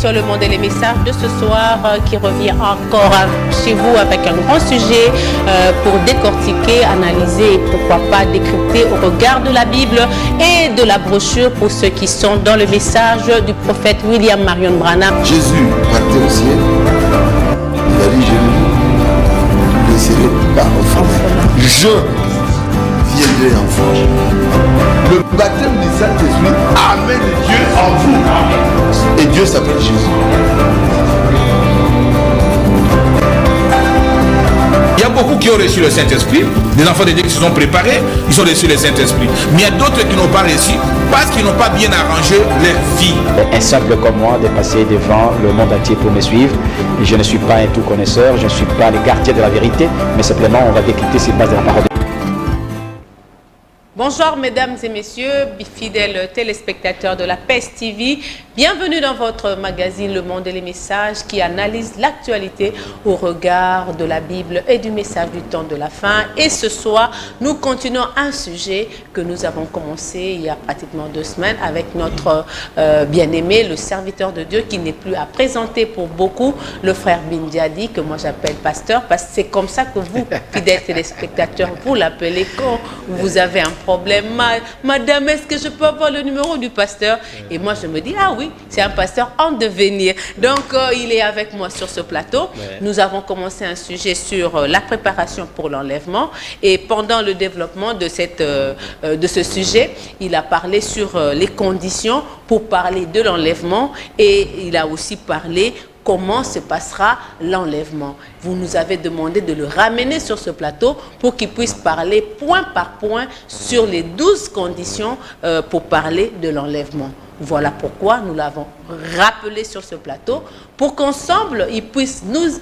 Sur le monde et les messages de ce soir qui revient encore chez vous avec un grand sujet pour décortiquer, analyser et pourquoi pas décrypter au regard de la Bible et de la brochure pour ceux qui sont dans le message du prophète William Marion Branham. Jésus partait au ciel, il a dit je ne laisserai pas orphelin. Je viendrai en forge. Le baptême du Saint-Esprit amène Dieu en vous. Et Dieu s'appelle Jésus. Il y a beaucoup qui ont reçu le Saint-Esprit, des enfants de Dieu qui se sont préparés, ils ont reçu le Saint-Esprit. Mais il y a d'autres qui n'ont pas reçu parce qu'ils n'ont pas bien arrangé leur vie. Un simple comme moi de passer devant le monde entier pour me suivre. Et je ne suis pas un tout connaisseur, je ne suis pas le gardien de la vérité, mais simplement on va décrypter ces bases de la parole. Bonjour mesdames et messieurs, fidèles téléspectateurs de la PES TV. Bienvenue dans votre magazine Le Monde et les Messages qui analyse l'actualité au regard de la Bible et du message du temps de la fin. Et ce soir, nous continuons un sujet que nous avons commencé il y a pratiquement 2 semaines avec notre bien-aimé, le serviteur de Dieu qui n'est plus à présenter pour beaucoup, le frère Bindiadi, que moi j'appelle pasteur, parce que c'est comme ça que vous, fidèles téléspectateurs, vous l'appelez quand vous avez un problème. Madame, est-ce que je peux avoir le numéro du pasteur? Et moi je me dis, ah oui, c'est un pasteur en devenir. Donc il est avec moi sur ce plateau. Nous avons commencé un sujet sur la préparation pour l'enlèvement. Et pendant le développement de ce sujet, il a parlé sur les conditions pour parler de l'enlèvement. Et il a aussi parlé comment se passera l'enlèvement. Vous nous avez demandé de le ramener sur ce plateau pour qu'il puisse parler point par point sur les 12 conditions pour parler de l'enlèvement. Voilà pourquoi nous l'avons rappelé sur ce plateau, pour qu'ensemble, il puisse nous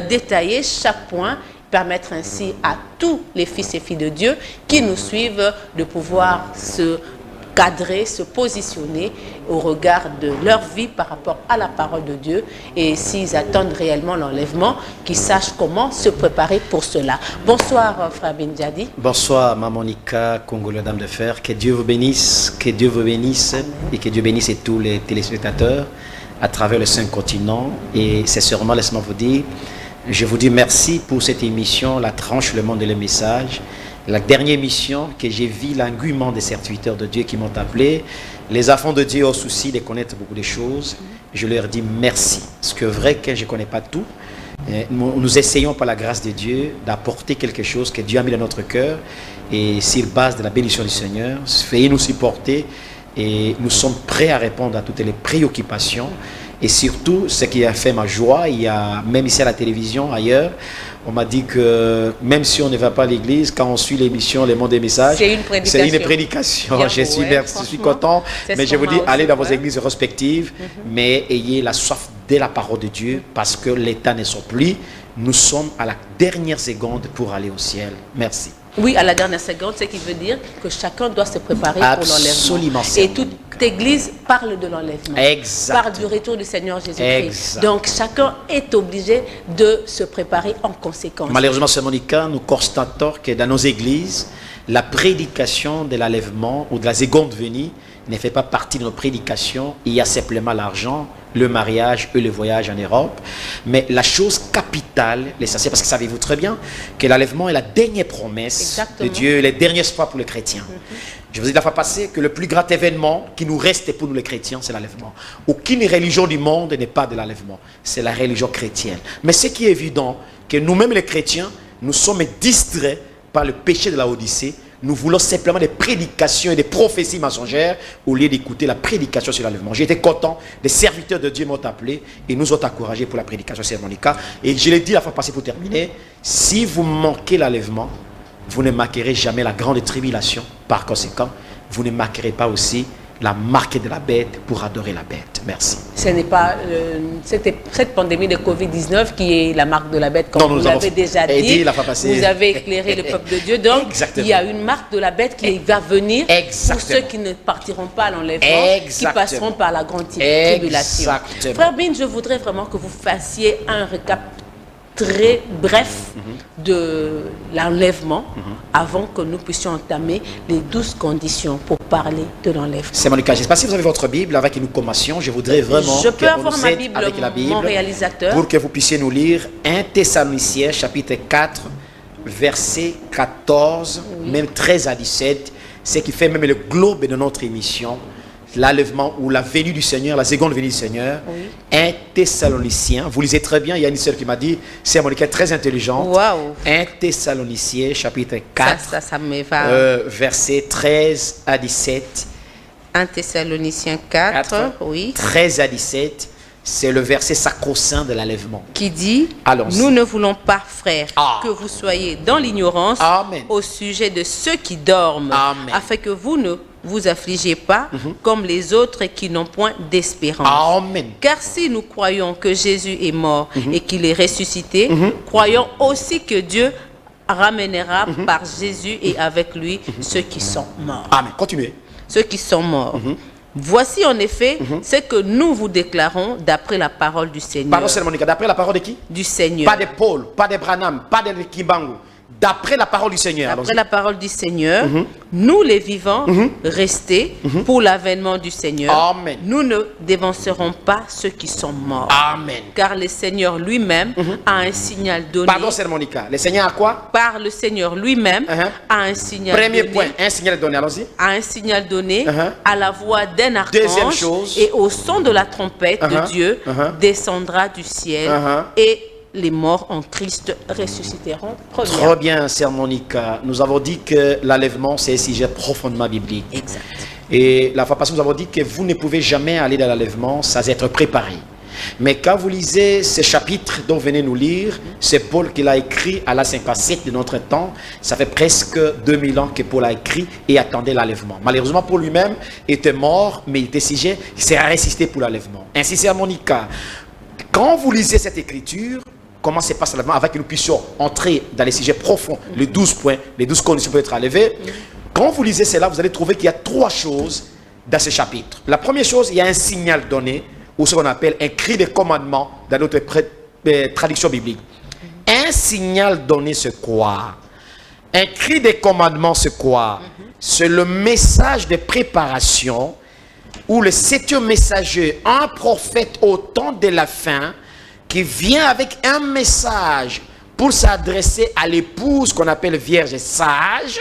détailler chaque point, permettre ainsi à tous les fils et filles de Dieu qui nous suivent de pouvoir se cadrer, se positionner au regard de leur vie par rapport à la parole de Dieu, et s'ils attendent réellement l'enlèvement, qu'ils sachent comment se préparer pour cela. Bonsoir frère Bindiadi. Bonsoir Maman Nika, Congolais Dame de Fer. Que Dieu vous bénisse, que Dieu vous bénisse. Amen. Et que Dieu bénisse tous les téléspectateurs à travers le 5 continents. Et sincèrement, laissez-moi vous dire, je vous dis merci pour cette émission, La Tranche, le monde et le message. La dernière émission que j'ai vu l'engouement des serviteurs de Dieu qui m'ont appelé, les enfants de Dieu ont souci de connaître beaucoup de choses. Je leur dis merci. Parce que vrai que je ne connais pas tout, nous essayons par la grâce de Dieu d'apporter quelque chose que Dieu a mis dans notre cœur. Et sur base de la bénédiction du Seigneur, veuillez nous supporter et nous sommes prêts à répondre à toutes les préoccupations. Et surtout, ce qui a fait ma joie, il y a même ici à la télévision, ailleurs, on m'a dit que même si on ne va pas à l'église, quand on suit l'émission Les Mondes des Messages, c'est une prédication. Je suis content, mais je vous dis, allez dans vos églises respectives, mais ayez la soif de la parole de Dieu, parce que l'État ne sont plus. Nous sommes à la dernière seconde pour aller au ciel. Merci. Oui, à la dernière seconde, ce qui veut dire que chacun doit se préparer pour l'enlèvement. Absolument. Et toute église parle de l'enlèvement. Parle du retour du Seigneur Jésus-Christ. Donc chacun est obligé de se préparer en conséquence. Malheureusement, c'est Monica, nous constatons que dans nos églises, la prédication de l'enlèvement ou de la seconde venue ne fait pas partie de nos prédications. Il y a simplement l'argent, le mariage et le voyage en Europe. Mais la chose capitale, l'essentiel, parce que savez-vous très bien que l'enlèvement est la dernière promesse de Dieu, le dernier espoir pour les chrétiens. Je vous ai dit la fois passée que le plus grand événement qui nous reste pour nous les chrétiens, c'est l'enlèvement. Aucune religion du monde n'est pas de l'enlèvement. C'est la religion chrétienne. Mais ce qui est évident, que nous-mêmes les chrétiens, nous sommes distraits par le péché de la Odyssée. Nous voulons simplement des prédications et des prophéties mensongères au lieu d'écouter la prédication sur l'enlèvement. J'ai été content, des serviteurs de Dieu m'ont appelé et nous ont encouragés pour la prédication sur Monica. Et je l'ai dit la fois passée pour terminer, si vous manquez l'enlèvement, vous ne marquerez jamais la grande tribulation. Par conséquent, vous ne marquerez pas aussi la marque de la bête pour adorer la bête. Merci. Ce n'est pas cette pandémie de Covid-19 qui est la marque de la bête, comme vous l'avez déjà dit. Vous avez éclairé le peuple de Dieu. Donc, il y a une marque de la bête qui va venir pour ceux qui ne partiront pas à l'enlèvement, qui passeront par la grande tribulation. Frère Bin, je voudrais vraiment que vous fassiez un récap très bref de l'enlèvement avant que nous puissions entamer les 12 conditions pour parler de l'enlèvement. C'est Monica, je ne sais pas si vous avez votre Bible avec une commençation. Je voudrais vraiment Je peux qu'on avoir nous ma aide Bible, avec la Bible, mon réalisateur. pour que vous puissiez nous lire 1 Thessaloniciens chapitre 4, verset 14, même 13 à 17, ce qui fait même le globe de notre émission, l'enlèvement ou la venue du Seigneur, la seconde venue du Seigneur. 1 Thessaloniciens, vous lisez très bien, il y a une sœur qui m'a dit, c'est Monica très intelligente. Waouh. 1 Thessaloniciens chapitre 4, Ça me va. verset 13 à 17. 1 Thessaloniciens 4, oui. 13 à 17, c'est le verset sacro-saint de l'enlèvement. Qui dit, Allons-y. nous ne voulons pas, frères, Ah. que vous soyez dans l'ignorance Amen. au sujet de ceux qui dorment, Amen. afin que vous ne vous affligez pas comme les autres qui n'ont point d'espérance. Amen. Car si nous croyons que Jésus est mort et qu'il est ressuscité, croyons aussi que Dieu ramènera par Jésus et avec lui ceux qui sont morts. Amen. Continuez. Ceux qui sont morts. Voici en effet ce que nous vous déclarons d'après la parole du Seigneur. Pardon, c'est Monica. D'après la parole de qui? Du Seigneur. Pas de Paul, pas de Branham, pas de Kimbangu. D'après la parole du Seigneur. Après la parole du Seigneur, nous les vivants, restés pour l'avènement du Seigneur, Amen. nous ne dévancerons pas ceux qui sont morts. Amen. Car le Seigneur lui-même a un signal donné. Pardon, c'est Monica. Le Seigneur a quoi? Par le Seigneur lui-même a un signal Premier donné. point, un signal donné. Allons-y. A un signal donné à la voix d'un Deuxième archange chose. et au son de la trompette de Dieu descendra du ciel et les morts en Christ ressusciteront. Très bien, sœur Monica. Nous avons dit que l'enlèvement, c'est un sujet profondément biblique. Exact. Et la fois passée, nous avons dit que vous ne pouvez jamais aller dans l'enlèvement sans être préparé. Mais quand vous lisez ce chapitre dont vous venez nous lire, c'est Paul qui l'a écrit à la 57 de notre temps. Ça fait presque 2000 ans que Paul a écrit et attendait l'enlèvement. Malheureusement, Paul lui-même était mort, mais il était sujet, il s'est ressuscité pour l'enlèvement. Ainsi, c'est à Monica. Quand vous lisez cette écriture, comment se passe l'enlèvement, avant que nous puissions entrer dans les sujets profonds, les 12 points, les 12 conditions pour être enlevés. Quand vous lisez cela, vous allez trouver qu'il y a 3 choses dans ce chapitre. La première chose, il y a un signal donné, ou ce qu'on appelle un cri de commandement dans notre traduction biblique. Un signal donné, c'est quoi? Un cri de commandement, c'est quoi? C'est le message de préparation où le 7e messager, un prophète au temps de la fin, qui vient avec un message pour s'adresser à l'épouse qu'on appelle vierge sage.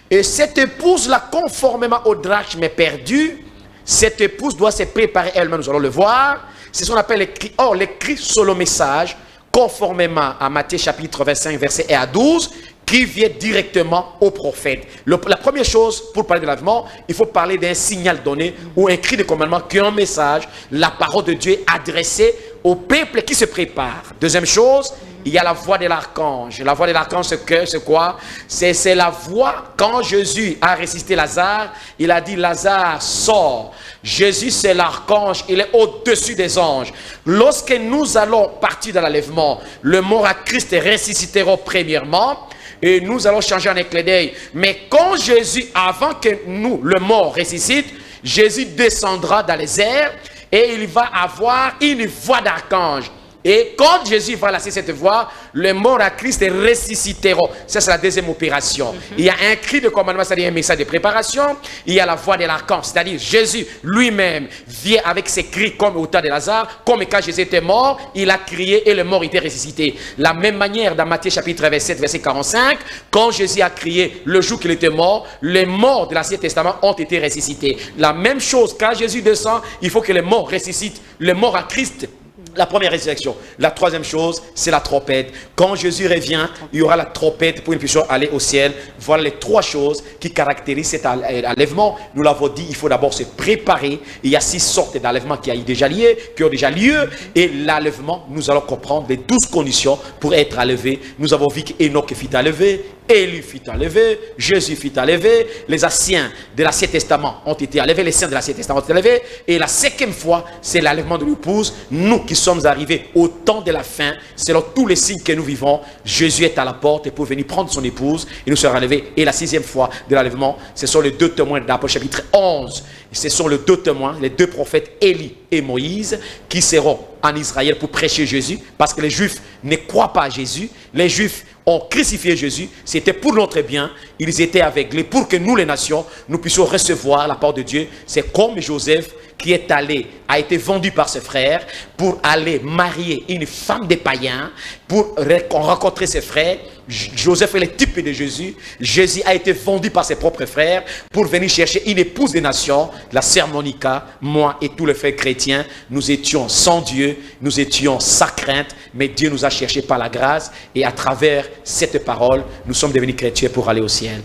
Et cette épouse-là, conformément au drachme perdu, cette épouse doit se préparer elle-même, nous allons le voir. C'est ce qu'on appelle l'écrit. Or, l'écrit sur le message, conformément à Matthieu chapitre 25, verset 1 à 12, qui vient directement au prophète. La première chose, pour parler de l'enlèvement, il faut parler d'un signal donné ou un cri de commandement qui est un message, la parole de Dieu adressée au peuple qui se prépare. Deuxième chose, il y a la voix de l'archange. La voix de l'archange, c'est quoi? C'est la voix, quand Jésus a ressuscité Lazare, il a dit, Lazare, sors. Jésus, c'est l'archange, il est au-dessus des anges. Lorsque nous allons partir dans l'enlèvement, le mort à Christ ressuscitera premièrement, et nous allons changer en éclat d'œil. Mais quand Jésus, avant que nous, le mort ressuscite, Jésus descendra dans les airs et il va avoir une voix d'archange. Et quand Jésus va lasser cette voix, les morts à Christ ressusciteront. Ça, c'est la deuxième opération. Il y a un cri de commandement, c'est-à-dire un message de préparation. Il y a la voix de l'archange, c'est-à-dire Jésus lui-même vient avec ses cris comme au temps de Lazare, comme quand Jésus était mort, il a crié et le mort était ressuscité. La même manière, dans Matthieu chapitre 27, verset 45, quand Jésus a crié le jour qu'il était mort, les morts de l'Ancien Testament ont été ressuscités. La même chose, quand Jésus descend, il faut que les morts ressuscitent, les morts à Christ. La première résurrection. La troisième chose, c'est la trompette. Quand Jésus revient, il y aura la trompette pour que nous puissions aller au ciel. Voilà les 3 choses qui caractérisent cet enlèvement. Nous l'avons dit, il faut d'abord se préparer. Il y a 6 sortes d'enlèvements qui ont déjà lieu. Et l'enlèvement, nous allons comprendre les 12 conditions pour être enlevé. Nous avons vu qu'Enoch fut enlevé, Élie fut enlevé, Jésus fut enlevé, les anciens de l'Ancien Testament ont été enlevés, les saints de l'Ancien Testament ont été enlevés, et la 5e fois, c'est l'enlèvement de l'épouse. Nous qui sommes arrivés au temps de la fin, selon tous les signes que nous vivons, Jésus est à la porte pour venir prendre son épouse, et nous serons enlevés. Et la 6e fois de l'enlèvement, ce sont les 2 témoins d'Apôtre chapitre 11. Ce sont les 2 témoins, les 2 prophètes Élie et Moïse, qui seront en Israël pour prêcher Jésus, parce que les Juifs ne croient pas à Jésus. Les Juifs ont crucifié Jésus, c'était pour notre bien, ils étaient aveuglés pour que nous les nations, nous puissions recevoir la part de Dieu. C'est comme Joseph qui est allé, a été vendu par ses frères pour aller marier une femme des païens, pour rencontrer ses frères. Joseph est le type de Jésus. Jésus a été vendu par ses propres frères pour venir chercher une épouse des nations, la sœur Monica. Moi et tous les frères chrétiens, nous étions sans Dieu, nous étions sans crainte, mais Dieu nous a cherchés par la grâce, et à travers cette parole, nous sommes devenus chrétiens pour aller au ciel.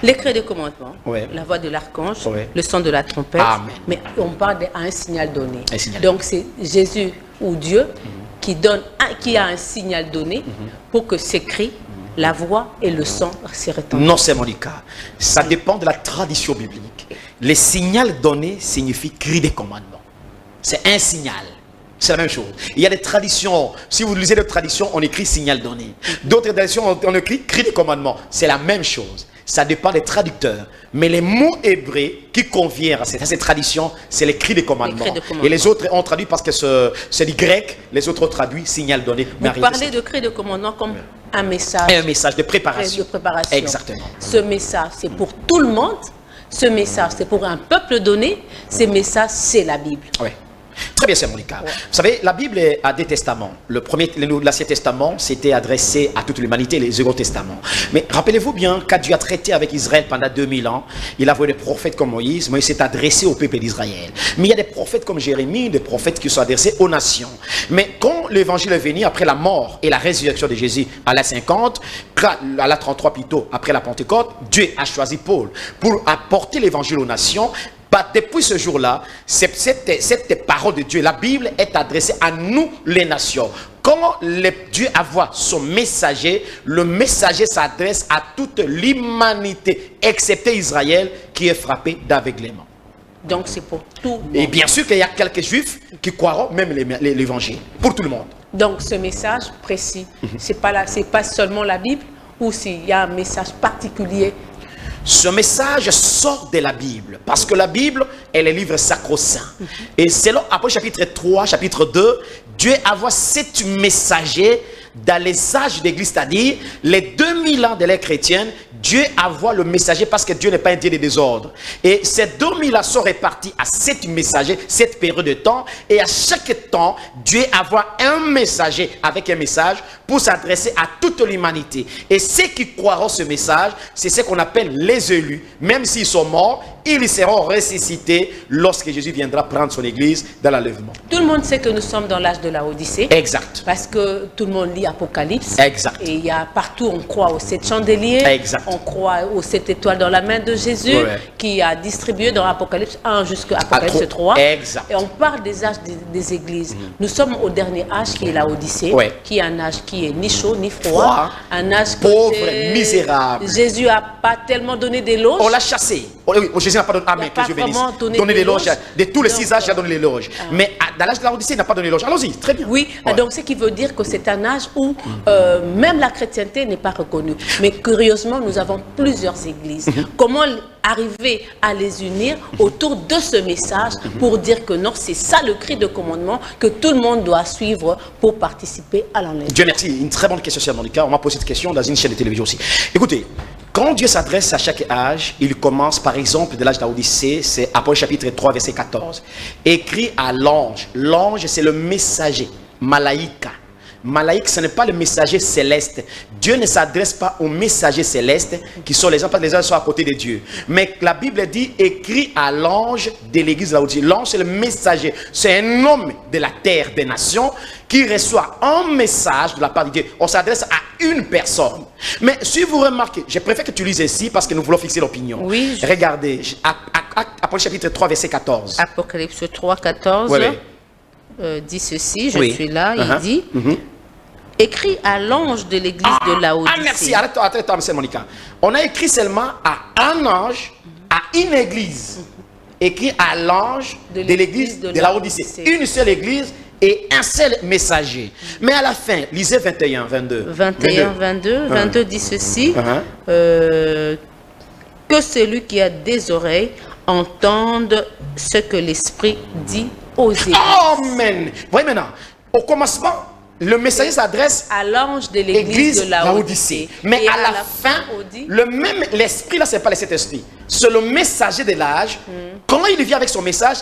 Les cris de commandement, Ouais. la voix de l'archange, Ouais. le son de la trompette, Amen. mais on parle d'un signal donné. Un signal. Donc c'est Jésus ou Dieu qui a un signal donné pour que ces cris, la voix et le son se retentissent. Non, c'est Monica. Ça dépend de la tradition biblique. Le signal donné signifie cri de commandement. C'est un signal. C'est la même chose. Il y a des traditions. Si vous lisez les traditions, on écrit signal donné. D'autres traditions, on écrit cri de commandement. C'est la même chose. Ça dépend des traducteurs. Mais les mots hébreux qui conviennent à cette tradition, c'est les cris de commandement. Et les autres ont traduit parce que c'est du grec. Les autres ont traduit signal donné. Vous parlez de cri de commandement comme un message. Et un message de préparation. Exactement. Ce message, c'est pour tout le monde. Ce message, c'est pour un peuple donné. Ce message, c'est la Bible. Oui. Très bien, c'est Monica. Ouais. Vous savez, la Bible a 2 testaments. Le premier, l'Ancien Testament, c'était adressé à toute l'humanité, les Second Testaments. Mais rappelez-vous bien, quand Dieu a traité avec Israël pendant 2000 ans, il a envoyé des prophètes comme Moïse. Moïse s'est adressé au peuple d'Israël. Mais il y a des prophètes comme Jérémie, des prophètes qui sont adressés aux nations. Mais quand l'évangile est venu après la mort et la résurrection de Jésus à la 50, à la 33 plutôt, après la Pentecôte, Dieu a choisi Paul pour apporter l'évangile aux nations. Depuis ce jour-là, cette parole de Dieu, la Bible est adressée à nous les nations. Quand Dieu envoie son messager, le messager s'adresse à toute l'humanité, excepté Israël qui est frappé d'aveuglement. Donc c'est pour tout le monde. Et bien sûr qu'il y a quelques juifs qui croiront même l'évangile, pour tout le monde. Donc ce message précis, c'est pas seulement la Bible, ou s'il y a un message particulier. Ce message sort de la Bible, parce que la Bible est le livre sacro-saint. Et selon Apôtre chapitre 3, chapitre 2, Dieu envoie 7 messagers dans les âges d'église, c'est-à-dire les 2000 ans de l'ère chrétienne. Dieu envoie le messager parce que Dieu n'est pas un Dieu de désordre. Et ces 2000 ans sont répartis à 7 messagers, 7 périodes de temps. Et à chaque temps, Dieu envoie un messager avec un message pour s'adresser à toute l'humanité. Et ceux qui croiront ce message, c'est ce qu'on appelle les élus. Même s'ils sont morts, ils seront ressuscités lorsque Jésus viendra prendre son église dans l'enlèvement. Tout le monde sait que nous sommes dans l'âge de la Odyssée. Exact. Parce que tout le monde lit Apocalypse. Exact. Et il y a partout, on croit aux 7 chandeliers. Exact. On croit aux 7 étoiles dans la main de Jésus, qui a distribué dans Apocalypse 1 jusqu'à Apocalypse 3. Exact. Et on parle des âges des églises. Nous sommes au dernier âge qui est la Odyssée, qui est un âge qui est ni chaud ni froid. Un âge pauvre, misérable. Jésus n'a pas tellement donné d'éloges. On l'a chassé. Jésus n'a pas donné. Amen, que Dieu bénisse. Donné l'éloge. De tous les 6 âges, il a donné l'éloge. Mais dans l'âge de la Odyssée, il n'a pas donné l'éloge. Allons-y, très bien. Oui, donc ce qui veut dire que c'est un âge où même la chrétienté n'est pas reconnue. Mais curieusement, nous avons plusieurs églises. Comment arriver à les unir autour de ce message pour dire que non, c'est ça le cri de commandement que tout le monde doit suivre pour participer à l'enlèvement. Dieu merci. Une très bonne question, Sœur Monica. On m'a posé cette question dans une chaîne de télévision aussi. Écoutez, quand Dieu s'adresse à chaque âge, il commence par exemple de l'âge de l'Odyssée, c'est Apôtre chapitre 3, verset 14. Écrit à l'ange. L'ange, c'est le messager, Malaïka. Malaïque, ce n'est pas le messager céleste. Dieu ne s'adresse pas aux messagers célestes qui sont les anges, parce que les anges sont à côté de Dieu. Mais la Bible dit écrit à l'ange de l'église de Laodicée. L'ange, c'est le messager. C'est un homme de la terre des nations qui reçoit un message de la part de Dieu. On s'adresse à une personne. Mais si vous remarquez, je préfère que tu lises ici parce que nous voulons fixer l'opinion. Oui. Regardez, Apocalypse chapitre 3, verset 14. Apocalypse 3, 14 dit ceci, je suis là, il dit... écrit à l'ange de l'église de Laodicée. Ah, merci. Arrête-toi, M. Monica. On a écrit seulement à un ange, à une église. Écrit à l'ange de l'église de Laodicée. Une seule église et un seul messager. Mais à la fin, lisez 21, 22. 22 dit ceci. Que celui qui a des oreilles entende ce que l'Esprit dit aux églises. Amen. Voyez maintenant, au commencement, le messager s'adresse à l'ange de l'église de Laodicée. Mais à la fin, l'esprit là, c'est pas le Saint-Esprit. C'est le messager de l'âge. Quand il vient avec son message,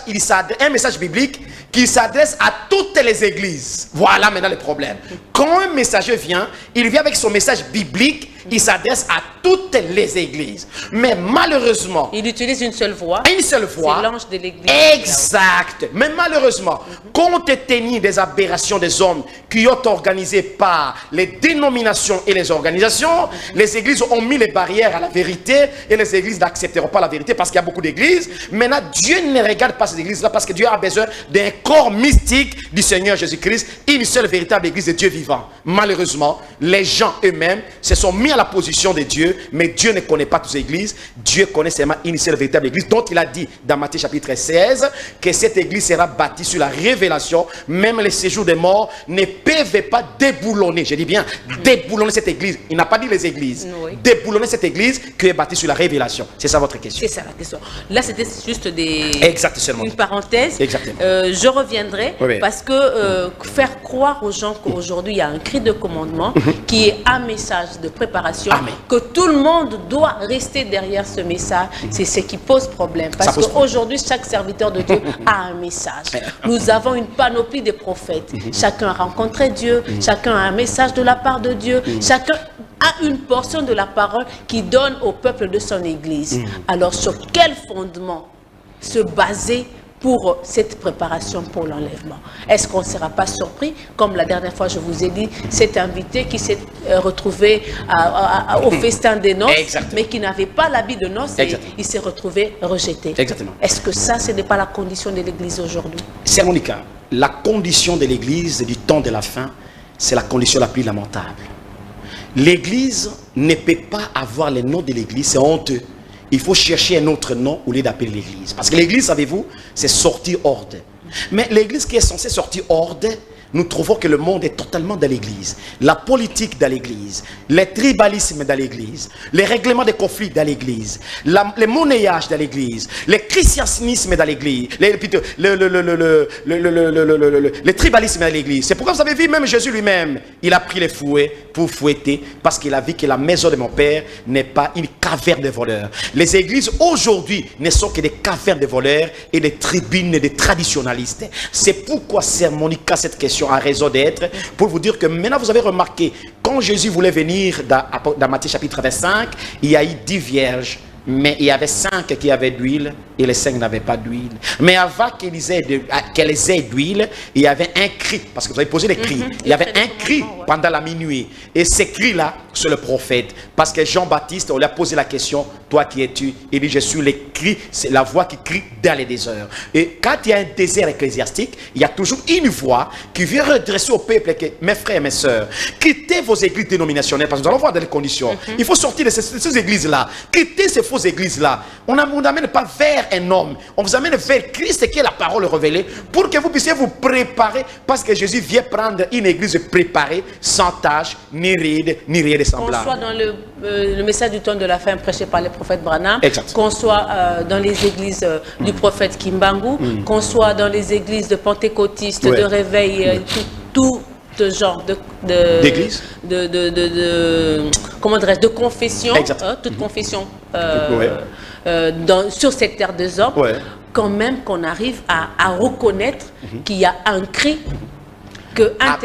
un message biblique qui s'adresse à toutes les églises. Voilà maintenant le problème. Quand un messager vient, il vient avec son message biblique, il s'adresse à toutes les églises. Mais malheureusement, il utilise une seule voix. Une seule voix. C'est l'ange de l'église. Exact. Mais malheureusement, compte tenu des aberrations des hommes qui ont organisé par les dénominations et les organisations, les églises ont mis les barrières à la vérité et les églises n'accepteront pas la vérité parce qu'il y a beaucoup d'églises. Maintenant, Dieu ne regarde pas ces églises-là parce que Dieu a besoin d'un corps mystique du Seigneur Jésus-Christ, une seule véritable église de Dieu vivant. Malheureusement, les gens eux-mêmes se sont mis à la position de Dieu, mais Dieu ne connaît pas toutes les églises. Dieu connaît seulement une seule véritable église, dont il a dit dans Matthieu chapitre 16 que cette église sera bâtie sur la révélation. Même les séjours des morts ne peuvent pas déboulonner, je dis bien déboulonner cette église. Il n'a pas dit les églises. Oui. Déboulonner cette église qui est bâtie sur la révélation. C'est ça votre question. C'est ça la question. Là, c'était juste une parenthèse. Exactement. Je reviendrai parce que faire croire aux gens qu'aujourd'hui, il y a un cri de commandement qui est un message de préparation, que tout le monde doit rester derrière ce message, c'est ce qui pose problème. Parce qu'aujourd'hui, chaque serviteur de Dieu a un message. Nous avons une panoplie de prophètes. Chacun a rencontré Dieu, chacun a un message de la part de Dieu, chacun a une portion de la parole qui donne au peuple de son église. Alors, sur quel fondement se baser pour cette préparation pour l'enlèvement? Est-ce qu'on ne sera pas surpris, comme la dernière fois je vous ai dit, cet invité qui s'est retrouvé au festin des noces, mais qui n'avait pas l'habit de noces et il s'est retrouvé rejeté. Est-ce que ça, ce n'est pas la condition de l'église aujourd'hui? C'est Monica, la condition de l'église du temps de la fin, c'est la condition la plus lamentable. L'église ne peut pas avoir le nom de l'église, c'est honteux. Il faut chercher un autre nom au lieu d'appeler l'église. Parce que l'église, savez-vous, c'est sortir hors d'eux. Mais l'église qui est censée sortir hors d'eux, nous trouvons que le monde est totalement dans l'église. La politique dans l'église, les tribalismes dans l'église, les règlements des conflits dans l'église, les monnayages dans l'église, le christianisme dans l'église, les tribalismes dans l'église. C'est pourquoi vous avez vu, même Jésus lui-même, il a pris les fouets pour fouetter, parce qu'il a vu que la maison de mon Père n'est pas une caverne de voleurs. Les églises aujourd'hui ne sont que des cavernes de voleurs et des tribunes de traditionalistes. C'est pourquoi, Sœur Monica, cette question a raison d'être, pour vous dire que maintenant vous avez remarqué, quand Jésus voulait venir dans Matthieu chapitre 25, il y a eu 10 vierges, mais il y avait 5 qui avaient d'huile et les 5 n'avaient pas d'huile. Mais avant qu'elles aient d'huile, il y avait un cri, parce que vous avez posé les cris, il y avait un cri pendant la minuit. Et ce cri-là, c'est le prophète. Parce que Jean-Baptiste, on lui a posé la question, toi qui es-tu? Il dit, je suis le cri, c'est la voix qui crie dans les déserts. Et quand il y a un désert ecclésiastique, il y a toujours une voix qui vient redresser au peuple, que, mes frères et mes sœurs, quittez vos églises dénominationnelles, parce que nous allons voir dans les conditions. Il faut sortir de ces églises-là, quittez ces fausses églises-là. On ne vous amène pas vers un homme, on vous amène vers Christ qui est la parole révélée, pour que vous puissiez vous préparer, parce que Jésus vient prendre une église préparée, sans tache, ni ride, ni rien de semblable. Qu'on soit dans le message du temps de la fin prêché par le prophète Branham, qu'on soit dans les églises du prophète Kimbangu, qu'on soit dans les églises de pentecôtistes, de réveil, tout genre d'église, comment dirais-je, de confession, toute confession sur cette terre des hommes, quand même qu'on arrive à reconnaître qu'il y a un cri que 1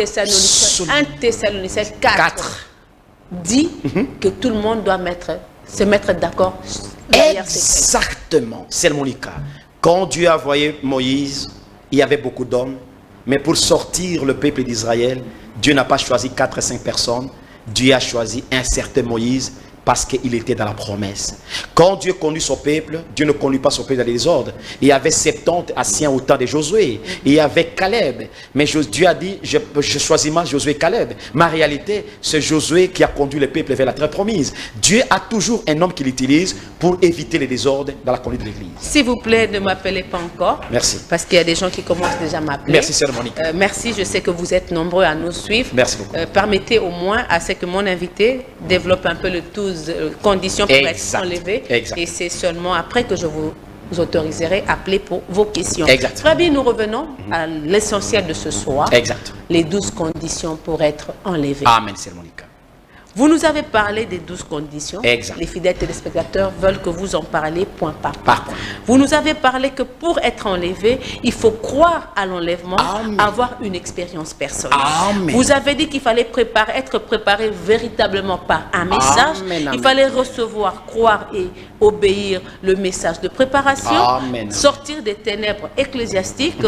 Thessaloniciens 4 dit que tout le monde doit se mettre d'accord derrière ces textes. Exactement, c'est mon cas. Quand Dieu a envoyé Moïse, il y avait beaucoup d'hommes, mais pour sortir le peuple d'Israël, Dieu n'a pas choisi 4 ou 5 personnes. Dieu a choisi un certain Moïse parce qu'il était dans la promesse. Quand Dieu conduit son peuple, Dieu ne conduit pas son peuple dans les désordres. Il y avait 70 anciens au temps de Josué. Il y avait Caleb. Mais Dieu a dit, je choisis mal Josué et Caleb. Mais en réalité, c'est Josué qui a conduit le peuple vers la terre promise. Dieu a toujours un homme qu'il utilise pour éviter les désordres dans la conduite de l'église. S'il vous plaît, ne m'appelez pas encore. Merci. Parce qu'il y a des gens qui commencent déjà à m'appeler. Merci, Sœur Monique. Merci, je sais que vous êtes nombreux à nous suivre. Merci beaucoup. Permettez au moins à ce que mon invité développe un peu le 12 conditions pour être enlevé. Exact. Et c'est seulement après que je vous autoriserai à appeler pour vos questions. Exact. Très bien, nous revenons à l'essentiel de ce soir. Exact. Les 12 conditions pour être enlevé. Amen, Sœur Monique. Vous nous avez parlé des 12 conditions. Exact. Les fidèles téléspectateurs veulent que vous en parliez point par point. Par point. Vous nous avez parlé que pour être enlevé, il faut croire à l'enlèvement, avoir une expérience personnelle. Amen. Vous avez dit qu'il fallait être préparé véritablement par un message. Amen. Il fallait recevoir, croire et obéir le message de préparation. Amen. Sortir des ténèbres ecclésiastiques,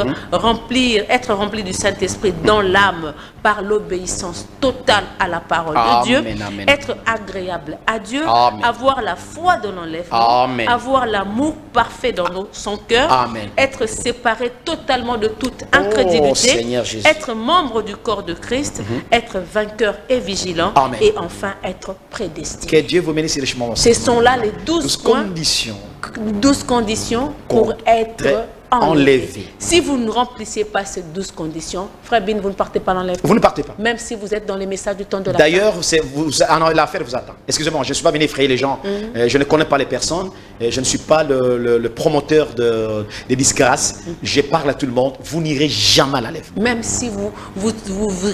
être rempli du Saint-Esprit dans l'âme par l'obéissance totale à la parole de Dieu. Amen. Être agréable à Dieu, Amen. avoir la foi dans l'enlèvement, Amen. avoir l'amour parfait dans son cœur, Amen. être séparé totalement de toute incrédulité, Seigneur Jésus. être membre du corps de Christ, être vainqueur et vigilant, Amen. et enfin être prédestiné. Que Dieu vous bénisse richement. Ce sont là les 12 points, conditions 12 conditions pour être enlevé. Si vous ne remplissez pas ces 12 conditions, Frère Bin, vous ne partez pas dans l'enlèvement. Vous ne partez pas. Même si vous êtes dans les messages du temps de la D'ailleurs, l'affaire vous attend. Excusez-moi, je ne suis pas venu effrayer les gens. Je ne connais pas les personnes. Je ne suis pas le promoteur des disgrâces. Je parle à tout le monde. Vous n'irez jamais à l'enlèvement. Même si vous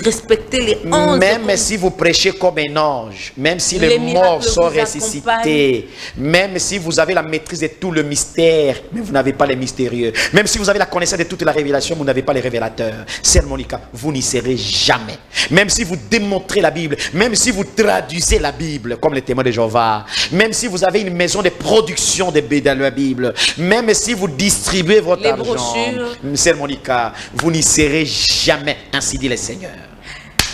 respectez les 11 Même si vous prêchez comme un ange, même si les morts sont ressuscités, même si vous avez la maîtrise de tout le mystère, mais vous n'avez pas les mystérieux, même si vous avez la connaissance de toute la révélation, vous n'avez pas les révélateurs. Sœur Monica, vous n'y serez jamais. Même si vous démontrez la Bible, même si vous traduisez la Bible, comme les témoins de Jéhovah, même si vous avez une maison de production de dans la Bible, même si vous distribuez votre argent, brochures, Sœur Monica, vous n'y serez jamais, ainsi dit le Seigneur.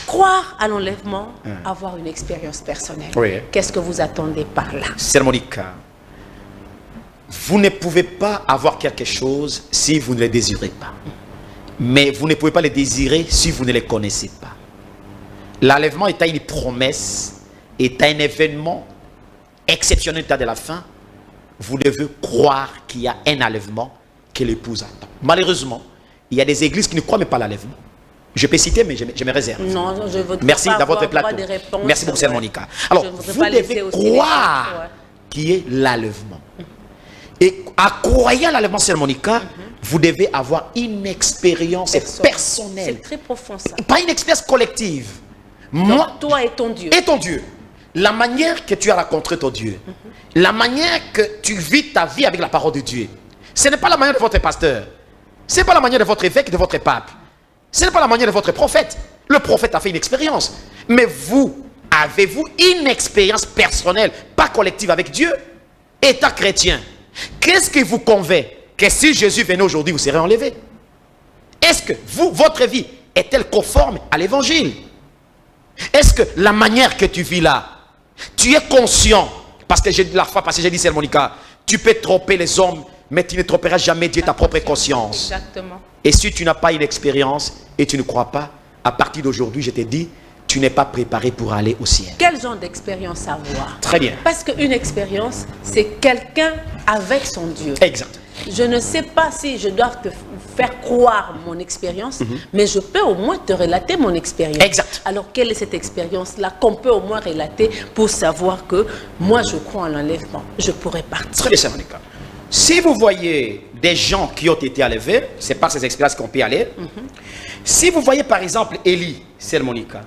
Croire à l'enlèvement, avoir une expérience personnelle. Oui. Qu'est-ce que vous attendez par là? Sœur Monica, vous ne pouvez pas avoir quelque chose si vous ne le désirez pas. Mais vous ne pouvez pas le désirer si vous ne le connaissez pas. L'enlèvement est une promesse, est un événement exceptionnel de la fin. Vous devez croire qu'il y a un enlèvement que l'épouse attend. Malheureusement, il y a des églises qui ne croient même pas à l'enlèvement. Je peux citer, mais je me réserve. Non, je veux merci pas dans votre avoir plateau. des réponses. Merci beaucoup, Sœur Monica. Alors, vous devez croire qu'il y ait l'enlèvement. Et à croire à l'enlèvement, Sœur Monica, vous devez avoir une expérience personnelle. C'est très profond ça. Pas une expérience collective. Moi, toi et ton Dieu. Et ton Dieu. La manière que tu as rencontré ton Dieu. La manière que tu vis ta vie avec la parole de Dieu. Ce n'est pas la manière de votre pasteur. Ce n'est pas la manière de votre évêque, de votre pape. Ce n'est pas la manière de votre prophète. Le prophète a fait une expérience. Mais vous, avez-vous une expérience personnelle, pas collective avec Dieu? Étant chrétien, qu'est-ce qui vous convainc que si Jésus venait aujourd'hui, vous serez enlevé? Est-ce que votre vie est-elle conforme à l'évangile? Est-ce que la manière que tu vis là, tu es conscient? Parce que la fois passée, j'ai dit, Sœur Monica, tu peux tromper les hommes, mais tu ne tromperas jamais Dieu, ta propre conscience. Exactement. Et si tu n'as pas une expérience et tu ne crois pas, à partir d'aujourd'hui, je te dis, tu n'es pas préparé pour aller au ciel. Quel genre d'expérience avoir? Très bien. Parce qu'une expérience, c'est quelqu'un avec son Dieu. Exact. Je ne sais pas si je dois te faire croire mon expérience, mais je peux au moins te relater mon expérience. Exact. Alors, quelle est cette expérience-là qu'on peut au moins relater pour savoir que moi, je crois en l'enlèvement, je pourrais partir? Très bien, Sœur Monica. Si vous voyez des gens qui ont été enlevés, c'est par ces expériences qu'on peut aller. Si vous voyez par exemple Élie, Sœur Monica,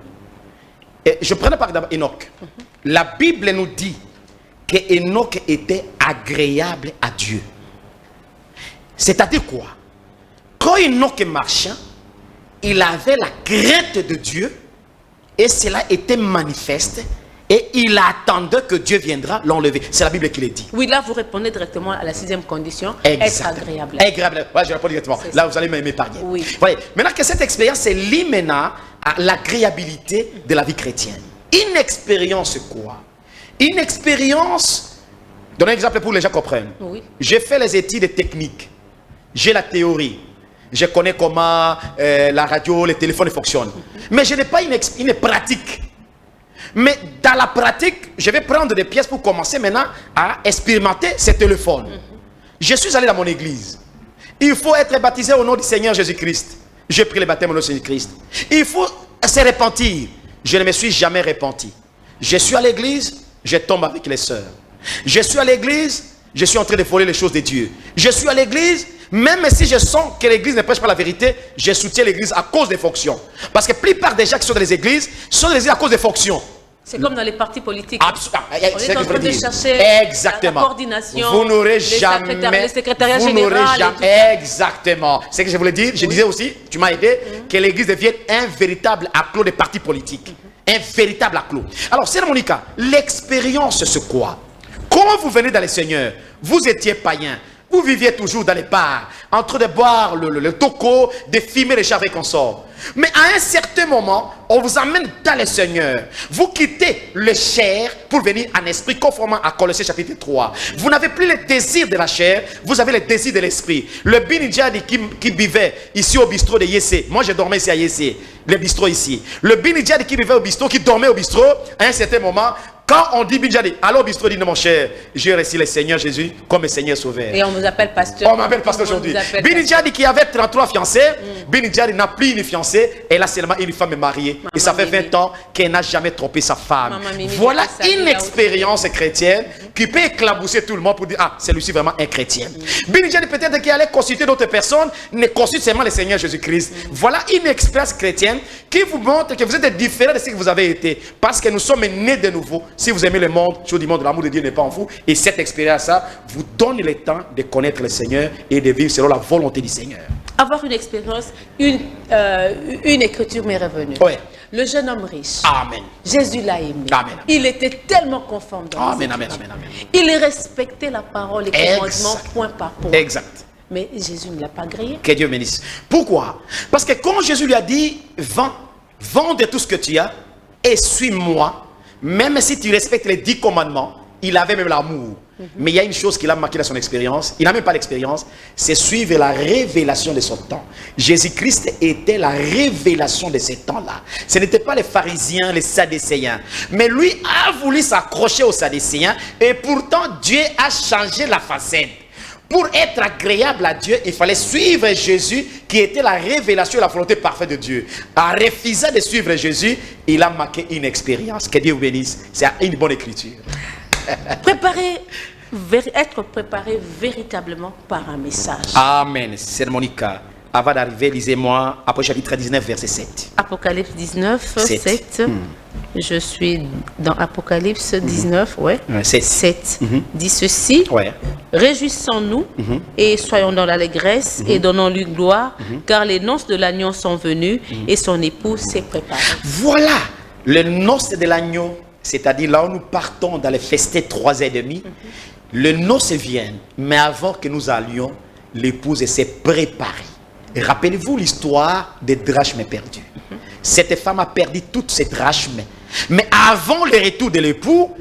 je prends par exemple Enoch. La Bible nous dit que Enoch était agréable à Dieu. C'est-à-dire quoi? Quand Enoch marchait, il avait la crainte de Dieu et cela était manifeste et il attendait que Dieu viendra l'enlever. C'est la Bible qui le dit. Oui, là vous répondez directement à la 6e condition, Exactement. être agréable. Agréable. Ouais, je réponds directement. Là, vous allez m'épargner. Oui. Voyez, maintenant que cette expérience est liée maintenant à l'agréabilité de la vie chrétienne. Une expérience quoi? Une expérience, donne un exemple pour que les gens comprennent. Oui. J'ai fait les études techniques, j'ai la théorie, je connais comment la radio, les téléphones fonctionnent. Mais je n'ai pas une pratique. Mais dans la pratique, je vais prendre des pièces pour commencer maintenant à expérimenter ces téléphones. Je suis allé dans mon église. Il faut être baptisé au nom du Seigneur Jésus-Christ. J'ai pris le baptême au nom de Jésus-Christ. Il faut se repentir. Je ne me suis jamais repenti. Je suis à l'église, je tombe avec les sœurs. Je suis à l'église, je suis en train de voler les choses de Dieu. Je suis à l'église, même si je sens que l'église ne prêche pas la vérité, je soutiens l'église à cause des fonctions. Parce que la plupart des gens qui sont dans les églises sont dans les églises à cause des fonctions. C'est comme dans les partis politiques. Absolument. On est en train de chercher exactement. la coordination, vous n'aurez le jamais, secrétariat vous général. n'aurez jamais, exactement. C'est ce que je voulais dire. Je disais aussi, tu m'as aidé, que l'église devienne un véritable acclos des partis politiques. Un véritable acclos. Alors, c'est Monica, l'expérience, c'est quoi? Quand vous venez dans le Seigneur, vous étiez païen. Vous viviez toujours dans les bars, en train de boire le toco, de fumer les chats avec consorts. Mais à un certain moment, on vous amène dans le Seigneur. Vous quittez le chair pour venir en esprit, conformément à Colossiens chapitre 3. Vous n'avez plus le désir de la chair, vous avez le désir de l'esprit. Le Binidjadi qui vivait ici au bistrot de Yessé, moi je dormais ici à Yessé, le bistrot ici. Le Binidjadi qui vivait au bistrot, qui dormait au bistrot, à un certain moment, quand on dit Binidjadi, alors au bistrot dit non mon cher, j'ai reçu le Seigneur Jésus comme Seigneur sauveur. Et on vous appelle pasteur. On m'appelle pasteur aujourd'hui. Binidjadi qui avait 33 fiancés, Binidjadi n'a plus une fiancée, elle a seulement une femme mariée. Et ça fait 20 ans qu'elle n'a jamais trompé sa femme. Voilà une expérience chrétienne qui peut éclabousser tout le monde pour dire, ah, celui-ci vraiment un chrétien. Binidjadi peut-être qui allait consulter d'autres personnes, ne consulte seulement le Seigneur Jésus-Christ. Voilà une expérience chrétienne qui vous montre que vous êtes différent de ce que vous avez été. Parce que nous sommes nés de nouveau. Si vous aimez le monde, chose du monde, l'amour de Dieu n'est pas en vous. Et cette expérience-là vous donne le temps de connaître le Seigneur et de vivre selon la volonté du Seigneur. Avoir une expérience, une écriture m'est revenue. Ouais. Le jeune homme riche. Amen. Jésus l'a aimé. Amen. Il était tellement conforme dans Amen, les amen, Écritures. amen, amen. Il respectait la parole, les commandements Exact. point par point. Exact. Mais Jésus ne l'a pas grillé. Que Dieu bénisse. Pourquoi? Parce que quand Jésus lui a dit, vends de tout ce que tu as et suis-moi, même si tu respectes les 10 commandements, il avait même l'amour. Mais il y a une chose qu'il a marqué dans son expérience, il n'a même pas l'expérience, c'est suivre la révélation de son temps. Jésus-Christ était la révélation de ces temps-là. Ce n'était pas les pharisiens, les sadducéens. Mais lui a voulu s'accrocher aux sadducéens et pourtant Dieu a changé la facette. Pour être agréable à Dieu, il fallait suivre Jésus qui était la révélation et la volonté parfaite de Dieu. En refusant de suivre Jésus, il a marqué une expérience. Que Dieu vous bénisse. C'est une bonne écriture. Être préparé véritablement par un message. Amen. C'est Monica. Avant d'arriver, lisez-moi Apocalypse chapitre 19, verset 7. Apocalypse 19, 7. Je suis dans Apocalypse 19, ouais. 7. Dit ceci. Ouais. Réjouissons-nous et soyons dans l'allégresse et donnons-lui gloire, car les noces de l'agneau sont venues et son époux s'est préparé. Voilà le noces de l'agneau, c'est-à-dire là où nous partons dans les festins 3h30. Le noces vient, mais avant que nous allions, l'épouse s'est préparée. Rappelez-vous l'histoire des drachmes perdus. Cette femme a perdu toutes ses drachmes. Mais avant le retour de l'époux,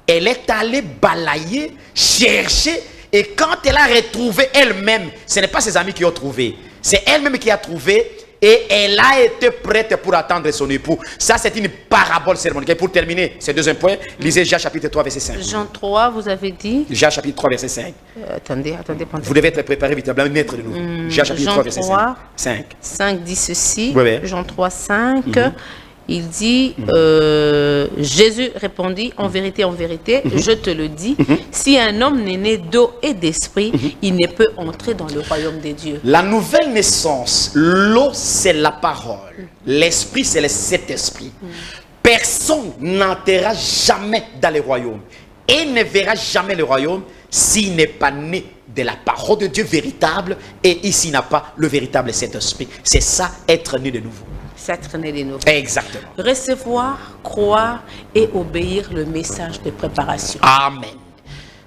elle est allée balayer, chercher. Et quand elle a retrouvé elle-même, ce n'est pas ses amis qui ont trouvé. C'est elle-même qui a trouvé. Et elle a été prête pour attendre son époux. Ça, c'est une parabole cérémoniale. Pour terminer ce deuxième point, lisez Jean chapitre 3, verset 5. Jean 3, vous avez dit. Jean chapitre 3, verset 5. Attendez. Vous devez être préparé véritablement, naître de nouveau. Jean chapitre 3, verset 5. 5 dit ceci. Oui. Jean 3, 5. Il dit, Jésus répondit, en vérité, je te le dis, si un homme n'est né d'eau et d'esprit, il ne peut entrer dans le royaume des dieux. La nouvelle naissance, l'eau c'est la parole, l'esprit c'est le Saint-Esprit. Personne n'entrera jamais dans le royaume et ne verra jamais le royaume s'il n'est pas né de la parole de Dieu véritable et ici n'a pas le véritable Saint-Esprit. C'est ça, être né de nouveau. Être né de nouveau. Exactement. Recevoir, croire et obéir le message de préparation. Amen.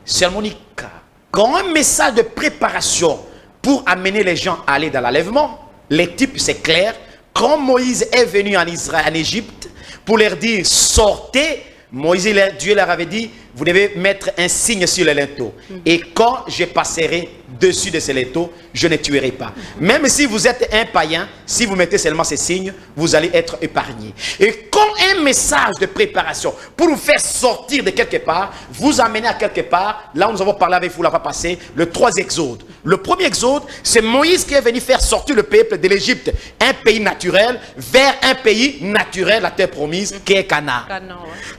Sœur Monica, quand un message de préparation pour amener les gens à aller dans l'enlèvement, les types c'est clair. Quand Moïse est venu en Israël, en Égypte, pour leur dire sortez, Dieu leur avait dit, vous devez mettre un signe sur le linteau. Et quand je passerai dessus de ce linteau, je ne tuerai pas. Même si vous êtes un païen, si vous mettez seulement ces signes, vous allez être épargné. Et quand un message de préparation pour vous faire sortir de quelque part, vous amener à quelque part, là où nous avons parlé avec vous, là va passer, le 3 exodes. Le premier exode, c'est Moïse qui est venu faire sortir le peuple de l'Égypte, un pays naturel, vers un pays naturel, la terre promise, qui est Canaan.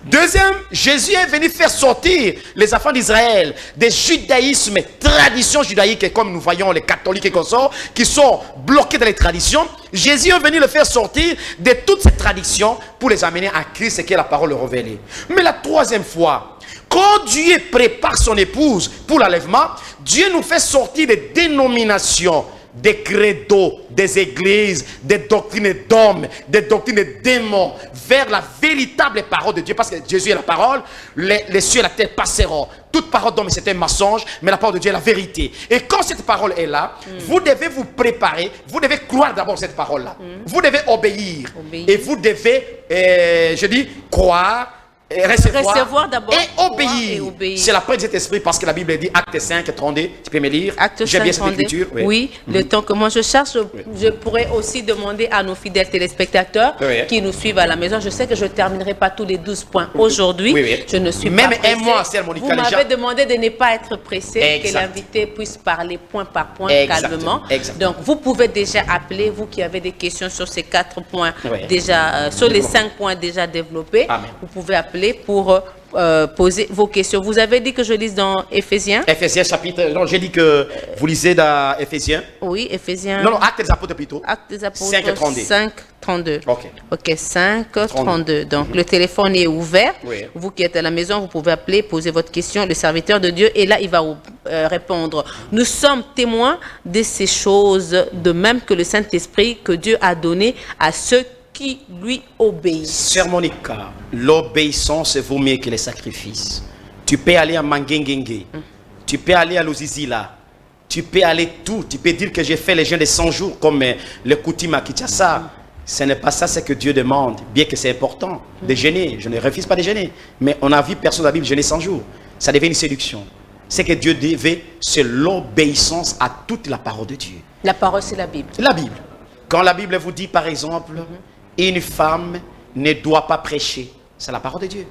Deuxième, Jésus est venu faire sortir les enfants d'Israël des judaïsmes, traditions judaïques, comme nous voyons les catholiques et consorts, qui sont bloqués dans les traditions. Jésus est venu le faire sortir de toutes ces traditions pour les amener à Christ, qui est la parole révélée. Mais la troisième fois, quand Dieu prépare son épouse pour l'enlèvement, Dieu nous fait sortir des dénominations, des credos, des églises, des doctrines d'hommes, des doctrines de démons, vers la véritable parole de Dieu. Parce que Jésus est la parole, les cieux et la terre passeront. Toute parole d'homme c'est un mensonge, mais la parole de Dieu est la vérité. Et quand cette parole est là, vous devez vous préparer, vous devez croire d'abord cette parole-là. Vous devez obéir. Et vous devez, je dis, croire. Et recevoir d'abord et obéir. C'est la preuve de cet esprit parce que la Bible dit Acte 5, 32. Tu peux me lire? J'aime bien cette écriture. Oui, le temps que moi je cherche, je pourrais aussi demander à nos fidèles téléspectateurs qui nous suivent à la maison. Je sais que je ne terminerai pas tous les 12 points aujourd'hui. Je ne suis même pas pressée. Un mois, c'est Monica. Vous m'avez demandé de ne pas être pressé, que l'invité puisse parler point par point calmement. Donc vous pouvez déjà appeler, vous qui avez des questions sur ces 4 points déjà, sur les 5 points déjà développés. Vous pouvez appeler pour poser vos questions. Vous avez dit que je lise dans Éphésiens. Éphésiens chapitre. Non, j'ai dit que vous lisez dans Éphésiens. Oui, Éphésiens. Non, Actes des Apôtres plutôt. Actes des Apôtres 5, 32. 5, 32. Ok, 5, 32. Donc le téléphone est ouvert. Vous qui êtes à la maison, vous pouvez appeler, poser votre question. Le serviteur de Dieu est là, il va répondre. Nous sommes témoins de ces choses, de même que le Saint-Esprit que Dieu a donné à ceux qui lui obéissent. Sœur Monica, l'obéissance vaut mieux que les sacrifices. Tu peux aller à Mangengengue, tu peux aller à Lozizila, tu peux aller tout. Tu peux dire que j'ai fait les jeûnes de 100 jours comme le coutume à Kinshasa. Ce n'est pas ça ce que Dieu demande, bien que c'est important de jeûner. Je ne refuse pas de jeûner, mais on a vu personne dans la Bible jeûner 100 jours. Ça devient une séduction. C'est que Dieu devait, c'est l'obéissance à toute la parole de Dieu. La parole, c'est la Bible. La Bible. Quand la Bible vous dit, par exemple, une femme ne doit pas prêcher, c'est la parole de Dieu.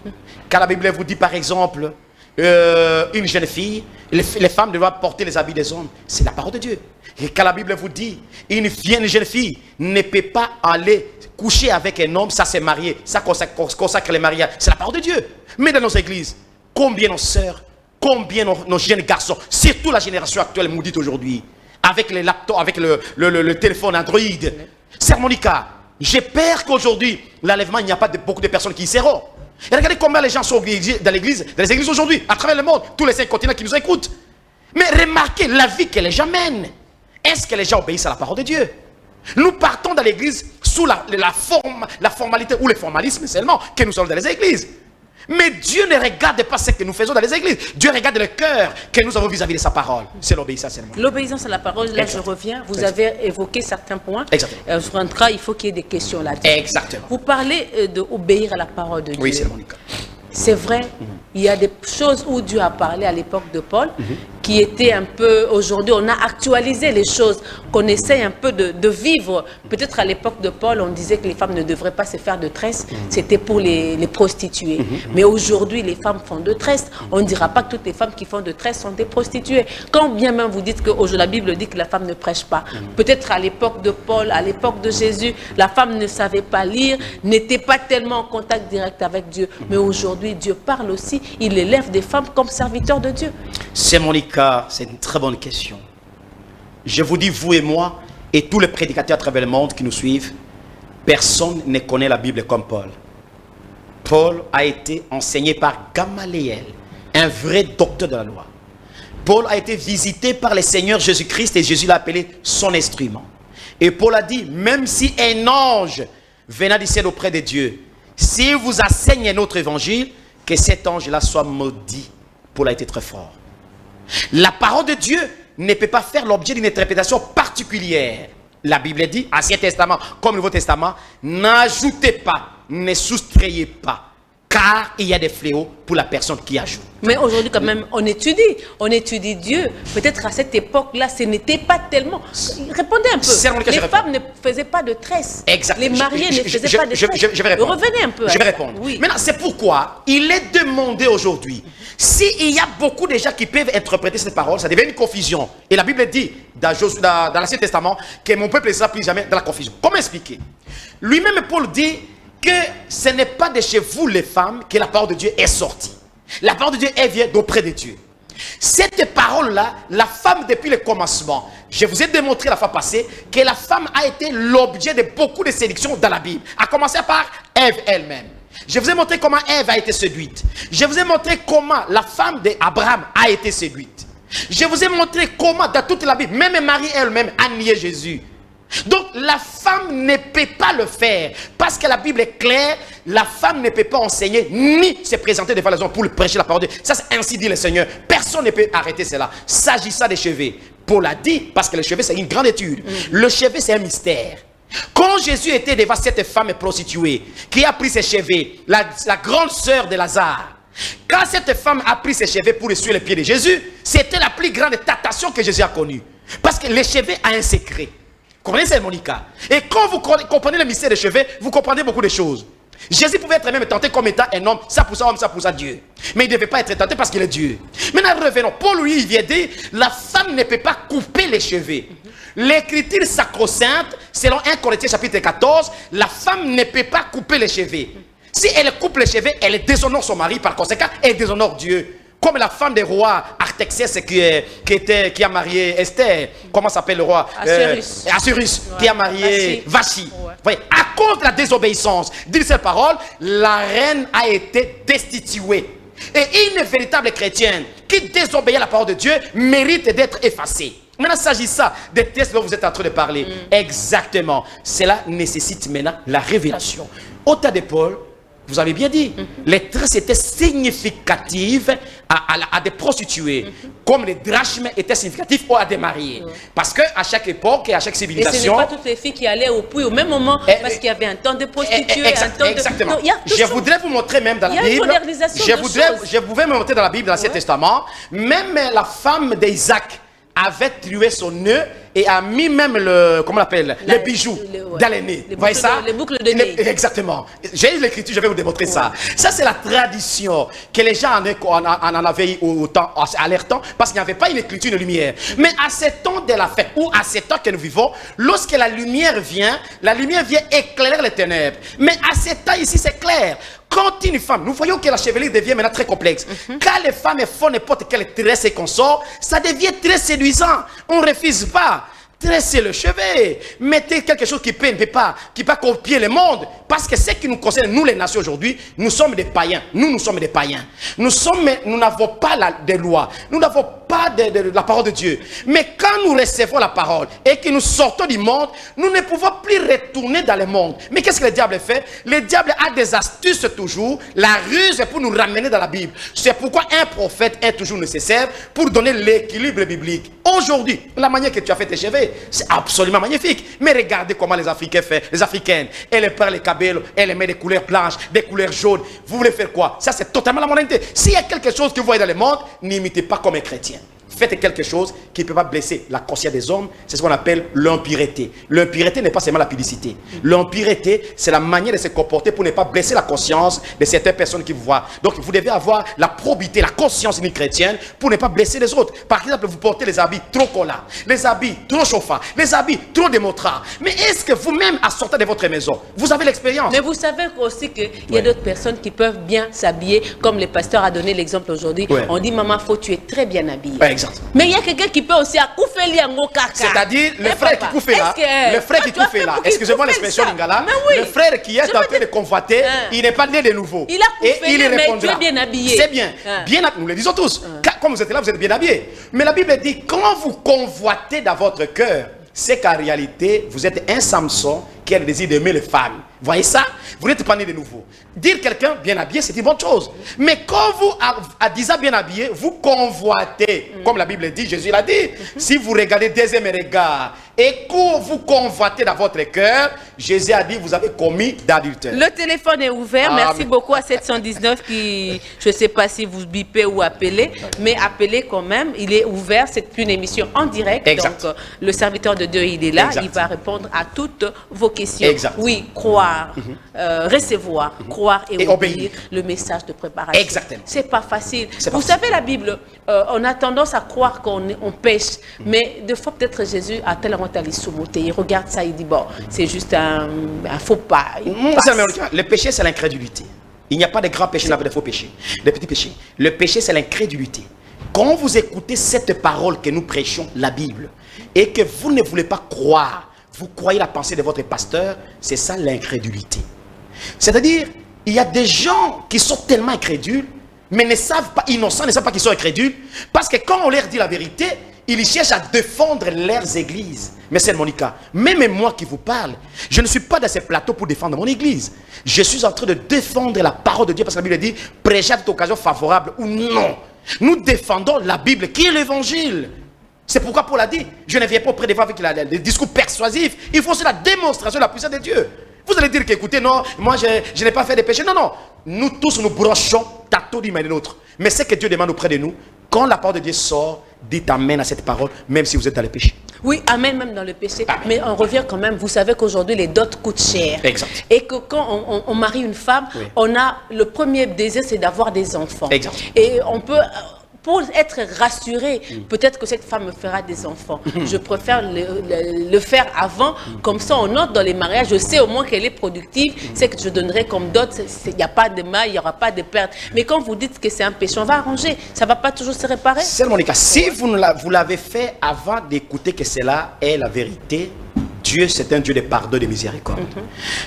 Quand la Bible vous dit, par exemple, une jeune fille, les femmes doivent porter les habits des hommes, c'est la parole de Dieu. Et quand la Bible vous dit, une jeune fille ne peut pas aller coucher avec un homme, ça c'est marié, ça consacre les mariages, c'est la parole de Dieu. Mais dans nos églises, combien nos sœurs, combien nos jeunes garçons, surtout la génération actuelle maudite aujourd'hui, avec les laptops, avec le téléphone Android. Sœur Monica, j'ai peur qu'aujourd'hui, l'enlèvement, il n'y a pas beaucoup de personnes qui y seront. Et regardez combien les gens sont dans les églises aujourd'hui, à travers le monde, tous les 5 continents qui nous écoutent. Mais remarquez la vie que les gens mènent. Est-ce que les gens obéissent à la parole de Dieu? Nous partons dans l'église sous la formalité ou le formalisme seulement que nous sommes dans les églises. Mais Dieu ne regarde pas ce que nous faisons dans les églises. Dieu regarde le cœur que nous avons vis-à-vis de sa parole. C'est l'obéissance seulement. L'obéissance à la parole, là je reviens. Vous avez évoqué certains points. Exactement. Sur un cas, il faut qu'il y ait des questions là-dessus. Exactement. Vous parlez d'obéir à la parole de Dieu. Oui, c'est mon cas. C'est vrai, il y a des choses où Dieu a parlé à l'époque de Paul qui étaient un peu, aujourd'hui on a actualisé les choses, qu'on essaye un peu de vivre. Peut-être à l'époque de Paul, on disait que les femmes ne devraient pas se faire de tresses, c'était pour les prostituées. Mais aujourd'hui, les femmes font de tresses. On ne dira pas que toutes les femmes qui font de tresses sont des prostituées. Quand bien même vous dites que la Bible dit que la femme ne prêche pas, peut-être à l'époque de Paul, à l'époque de Jésus, la femme ne savait pas lire, n'était pas tellement en contact direct avec Dieu. Mais aujourd'hui, Dieu parle aussi, il élève des femmes comme serviteurs de Dieu. C'est Monica, c'est une très bonne question. Je vous dis, vous et moi, et tous les prédicateurs à travers le monde qui nous suivent, personne ne connaît la Bible comme Paul. Paul a été enseigné par Gamaliel, un vrai docteur de la loi. Paul a été visité par le Seigneur Jésus-Christ et Jésus l'a appelé son instrument. Et Paul a dit, même si un ange venait du ciel auprès de Dieu, si vous enseignez notre évangile, que cet ange-là soit maudit. Paul a été très fort. La parole de Dieu ne peut pas faire l'objet d'une interprétation particulière. La Bible dit, Ancien Testament comme Nouveau Testament, n'ajoutez pas, ne soustrayez pas. car il y a des fléaux pour la personne qui ajoute. Mais aujourd'hui, quand même, on étudie Dieu. Peut-être à cette époque-là, ce n'était pas tellement. Répondez un peu. Les femmes ne faisaient pas de tresses. Exactement. Les mariés ne faisaient pas de tresses. Je vais répondre. Revenez un peu. Je vais répondre. Oui. Maintenant, c'est pourquoi il est demandé aujourd'hui, s'il y a beaucoup de gens qui peuvent interpréter cette parole, ça devient une confusion. Et la Bible dit, dans l'Ancien Testament, que mon peuple ne sera plus jamais dans la confusion. Comment expliquer? Lui-même, Paul dit que ce n'est pas de chez vous, les femmes, que la parole de Dieu est sortie. La parole de Dieu, elle vient d'auprès de Dieu. Cette parole-là, la femme depuis le commencement, je vous ai démontré la fois passée que la femme a été l'objet de beaucoup de séductions dans la Bible. À commencer par Ève elle-même. Je vous ai montré comment Ève a été séduite. Je vous ai montré comment la femme d'Abraham a été séduite. Je vous ai montré comment dans toute la Bible, même Marie elle-même a nié Jésus. Donc la femme ne peut pas le faire parce que la Bible est claire. La femme ne peut pas enseigner ni se présenter devant les hommes pour prêcher la parole de Dieu. Ça, c'est ainsi dit le Seigneur. Personne ne peut arrêter cela. S'agissant des cheveux, Paul a dit, parce que le cheveu c'est une grande étude. Le cheveu c'est un mystère. Quand Jésus était devant cette femme prostituée qui a pris ses cheveux, la grande sœur de Lazare, quand cette femme a pris ses cheveux pour essuyer les pieds de Jésus, c'était la plus grande tentation que Jésus a connue. Parce que les cheveux ont un secret. Vous comprenez, c'est Monica. Et quand vous comprenez le mystère des cheveux, vous comprenez beaucoup de choses. Jésus pouvait être même tenté comme étant un homme, ça pour ça, homme, ça pour ça, Dieu. Mais il ne devait pas être tenté parce qu'il est Dieu. Maintenant, revenons. Paul, lui, il vient dire, la femme ne peut pas couper les cheveux. L'écriture sacro-sainte, selon 1 Corinthiens chapitre 14, la femme ne peut pas couper les cheveux. Si elle coupe les cheveux, elle déshonore son mari, par conséquent, elle déshonore Dieu. Comme la femme des rois Artaxerxès qui a marié Esther. Comment s'appelle le roi? Assuérus, ouais. Qui a marié Vachi. Ouais. Voyez, à cause de la désobéissance, dit cette parole, la reine a été destituée. Et une véritable chrétienne qui désobéit à la parole de Dieu mérite d'être effacée. Maintenant, s'agissant des textes dont vous êtes en train de parler, exactement, cela nécessite maintenant la révélation. Au temps de Paul, vous avez bien dit, les tresses étaient significatives à des prostituées, comme les drachmes étaient significatifs à des mariés. Parce qu'à chaque époque et à chaque civilisation... Et ce n'est pas toutes les filles qui allaient au puits au même moment, parce qu'il y avait un temps de prostituées, un temps exactement. de... Non, je voudrais vous montrer même dans la Bible... Je pouvais me montrer dans la Bible, dans l'Ancien Testament, même la femme d'Isaac avait tué son nœud et a mis même les bijoux dans les nez. Vous voyez ça? Les boucles de nez. Exactement. J'ai eu l'écriture, je vais vous démontrer ça. Ça, c'est la tradition que les gens en avaient à leur temps, parce qu'il n'y avait pas une écriture de lumière. Mais à ce temps de la fête, ou à ce temps que nous vivons, lorsque la lumière vient éclairer les ténèbres. Mais à ce temps ici, c'est clair. Quand une femme, nous voyons que la chevelure devient maintenant très complexe. Quand les femmes font n'importe quelle tresse et consort, ça devient très séduisant. On ne refuse pas. Tressez le cheveu, mettez quelque chose qui ne peut pas copier le monde. Parce que ce qui nous concerne, nous les nations aujourd'hui, nous sommes des païens. Nous sommes des païens. Nous n'avons pas de loi. Nous n'avons pas de la parole de Dieu. Mais quand nous recevons la parole et que nous sortons du monde, nous ne pouvons plus retourner dans le monde. Mais qu'est-ce que le diable fait? Le diable a des astuces toujours, la ruse pour nous ramener dans la Bible. C'est pourquoi un prophète est toujours nécessaire pour donner l'équilibre biblique. Aujourd'hui, la manière que tu as fait tes cheveux, c'est absolument magnifique. Mais regardez comment les Africains font, les Africaines. Elles prennent les cabellos, elles mettent des couleurs blanches, des couleurs jaunes. Vous voulez faire quoi? Ça, c'est totalement la modernité. S'il y a quelque chose que vous voyez dans le monde, n'imitez pas comme un chrétien. Faites quelque chose qui ne peut pas blesser la conscience des hommes. C'est ce qu'on appelle l'impureté. L'impureté n'est pas seulement la publicité. L'impureté, c'est la manière de se comporter pour ne pas blesser la conscience de certaines personnes qui vous voient. Donc, vous devez avoir la probité, la conscience d'une chrétienne pour ne pas blesser les autres. Par exemple, vous portez les habits trop collants, les habits trop chauffants, les habits trop démontrants. Mais est-ce que vous-même, à sortir de votre maison, vous avez l'expérience? Mais vous savez aussi qu'il y a d'autres personnes qui peuvent bien s'habiller, comme le pasteur a donné l'exemple aujourd'hui. On dit, maman, tu es très bien habillée. Exact. Mais il y a quelqu'un qui peut aussi accoufer liango kaka. C'est-à-dire le frère qui couffe là, le frère qui couffe là, excusez-moi l'expression lingala, le frère qui est en train de convoiter, il n'est pas né de nouveau. Il a couffé, et il mais tu es bien habillé. C'est bien, bien habillé, nous le disons tous. Comme vous êtes là, vous êtes bien habillé. Mais la Bible dit, quand vous convoitez dans votre cœur, c'est qu'en réalité, vous êtes un Samson qui a le désir d'aimer les femmes. Voyez ça? Vous n'êtes pas né de nouveau. Dire quelqu'un bien habillé, c'est une bonne chose. Mais quand vous, à 10 ans bien habillé, vous convoitez, comme la Bible dit, Jésus l'a dit, si vous regardez deuxième regard et que vous convoitez dans votre cœur, Jésus a dit, vous avez commis d'adultère. Le téléphone est ouvert. Merci beaucoup à 719 qui, je ne sais pas si vous bipez ou appelez, mais appelez quand même. Il est ouvert. C'est une émission en direct. Exact. Donc, le serviteur de Dieu, il est là. Exact. Il va répondre à toutes vos questions. Exact. Oui, croire, recevoir, croire et obéir le message de préparation. Exactement. C'est pas facile. C'est pas Vous facile. savez, la Bible, on a tendance à croire qu'on pêche, mais des fois, peut-être Jésus a tellement allé sous-monter. Il regarde ça, il dit, bon, c'est juste un faux pas. Il passe. Le péché, c'est l'incrédulité. Il n'y a pas de grands péchés, il n'y a pas de faux péchés, de petits péchés. Le péché, c'est l'incrédulité. Quand vous écoutez cette parole que nous prêchons, la Bible, et que vous ne voulez pas croire, vous croyez la pensée de votre pasteur, c'est ça l'incrédulité. C'est-à-dire, il y a des gens qui sont tellement incrédules, mais ne savent pas, innocents, ne savent pas qu'ils sont incrédules, parce que quand on leur dit la vérité, ils cherchent à défendre leurs églises. Mais c'est Monica, même moi qui vous parle, je ne suis pas dans ce plateau pour défendre mon église. Je suis en train de défendre la parole de Dieu, parce que la Bible dit, prêchez à toute occasion favorable ou non. Nous défendons la Bible, qui est l'évangile. C'est pourquoi Paul a dit, je ne viens pas auprès de vous avec des discours persuasifs. Il faut aussi la démonstration de la puissance de Dieu. Vous allez dire qu'écoutez, non, moi je n'ai pas fait de péché. Non, non. Nous tous nous brochons, tantôt d'une main de l'autre. Mais ce que Dieu demande auprès de nous, quand la parole de Dieu sort, dites amen à cette parole, même si vous êtes dans le péché. Oui, amen, même dans le péché. Amen. Mais on revient quand même, vous savez qu'aujourd'hui, les dots coûtent cher. Exact. Et que quand on marie une femme, Oui. on a le premier désir, c'est d'avoir des enfants. Exact. Et on peut, pour être rassuré, peut-être que cette femme me fera des enfants. Je préfère le faire avant, comme ça on note dans les mariages, je sais au moins qu'elle est productive, c'est que je donnerai comme dot, il n'y a pas de mal, il n'y aura pas de perte. Mais quand vous dites que c'est un péché, on va arranger, ça ne va pas toujours se réparer. C'est Monica, si vous l'avez fait avant d'écouter que cela est la vérité, Dieu c'est un Dieu de pardon et de miséricorde.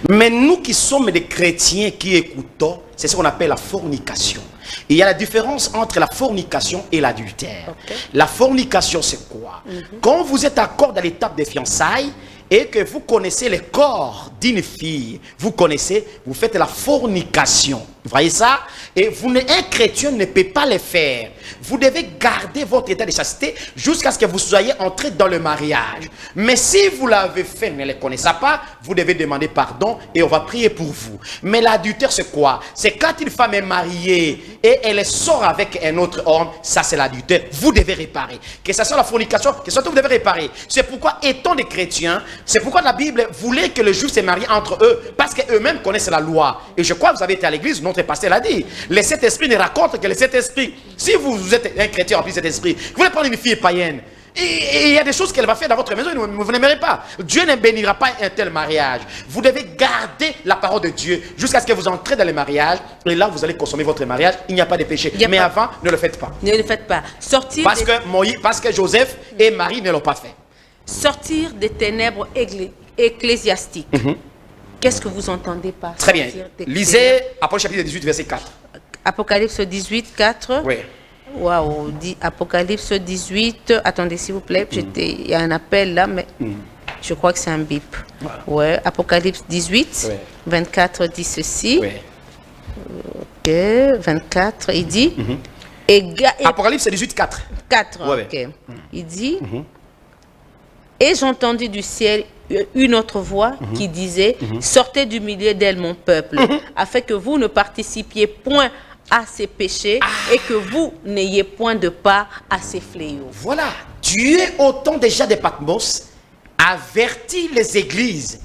Mais nous qui sommes des chrétiens qui écoutons, c'est ce qu'on appelle la fornication. Il y a la différence entre la fornication et l'adultère. Ok. La fornication, c'est quoi? Quand vous êtes encore dans l'étape des fiançailles et que vous connaissez le corps d'une fille, vous connaissez, vous faites la fornication. Vous voyez ça? Et un chrétien ne peut pas le faire. Vous devez garder votre état de chasteté jusqu'à ce que vous soyez entré dans le mariage. Mais si vous l'avez fait, ne le connaissez pas, vous devez demander pardon et on va prier pour vous. Mais l'adultère, c'est quoi? C'est quand une femme est mariée et elle sort avec un autre homme, ça c'est l'adultère. Vous devez réparer. Que ce soit la fornication, que ce soit tout, vous devez réparer. C'est pourquoi, étant des chrétiens, c'est pourquoi la Bible voulait que le juif se marie entre eux, parce qu'eux-mêmes connaissent la loi. Et je crois que vous avez été à l'église, notre pasteur l'a dit. Le Saint-Esprit ne raconte que le Saint-Esprit. Si vous êtes un chrétien rempli de Saint-Esprit, vous voulez prendre une fille païenne, et il y a des choses qu'elle va faire dans votre maison, vous n'aimerez pas. Dieu ne bénira pas un tel mariage. Vous devez garder la parole de Dieu jusqu'à ce que vous entrez dans le mariage, et là vous allez consommer votre mariage. Il n'y a pas de péché. Mais avant, ne le faites pas. Ne le faites pas. Parce que Joseph et Marie ne l'ont pas fait. Sortir des ténèbres ecclésiastiques. Qu'est-ce que vous entendez par Très bien. sortir des Lisez ténèbres? Apocalypse chapitre 18, verset 4. Apocalypse 18, 4. Oui. Waouh, Apocalypse 18. Attendez, s'il vous plaît, il y a un appel là, mais je crois que c'est un bip. Voilà. Ouais, Apocalypse 18, Ouais. 24 dit ceci. Oui. Ok, 24, il dit. Apocalypse 18, 4. 4, Ouais, ok. Il dit. Et j'entendis du ciel une autre voix qui disait, sortez du milieu d'elle, mon peuple, afin que vous ne participiez point à ses péchés et que vous n'ayez point de part à ses fléaux. Voilà. Dieu, au temps déjà de Patmos, avertit les églises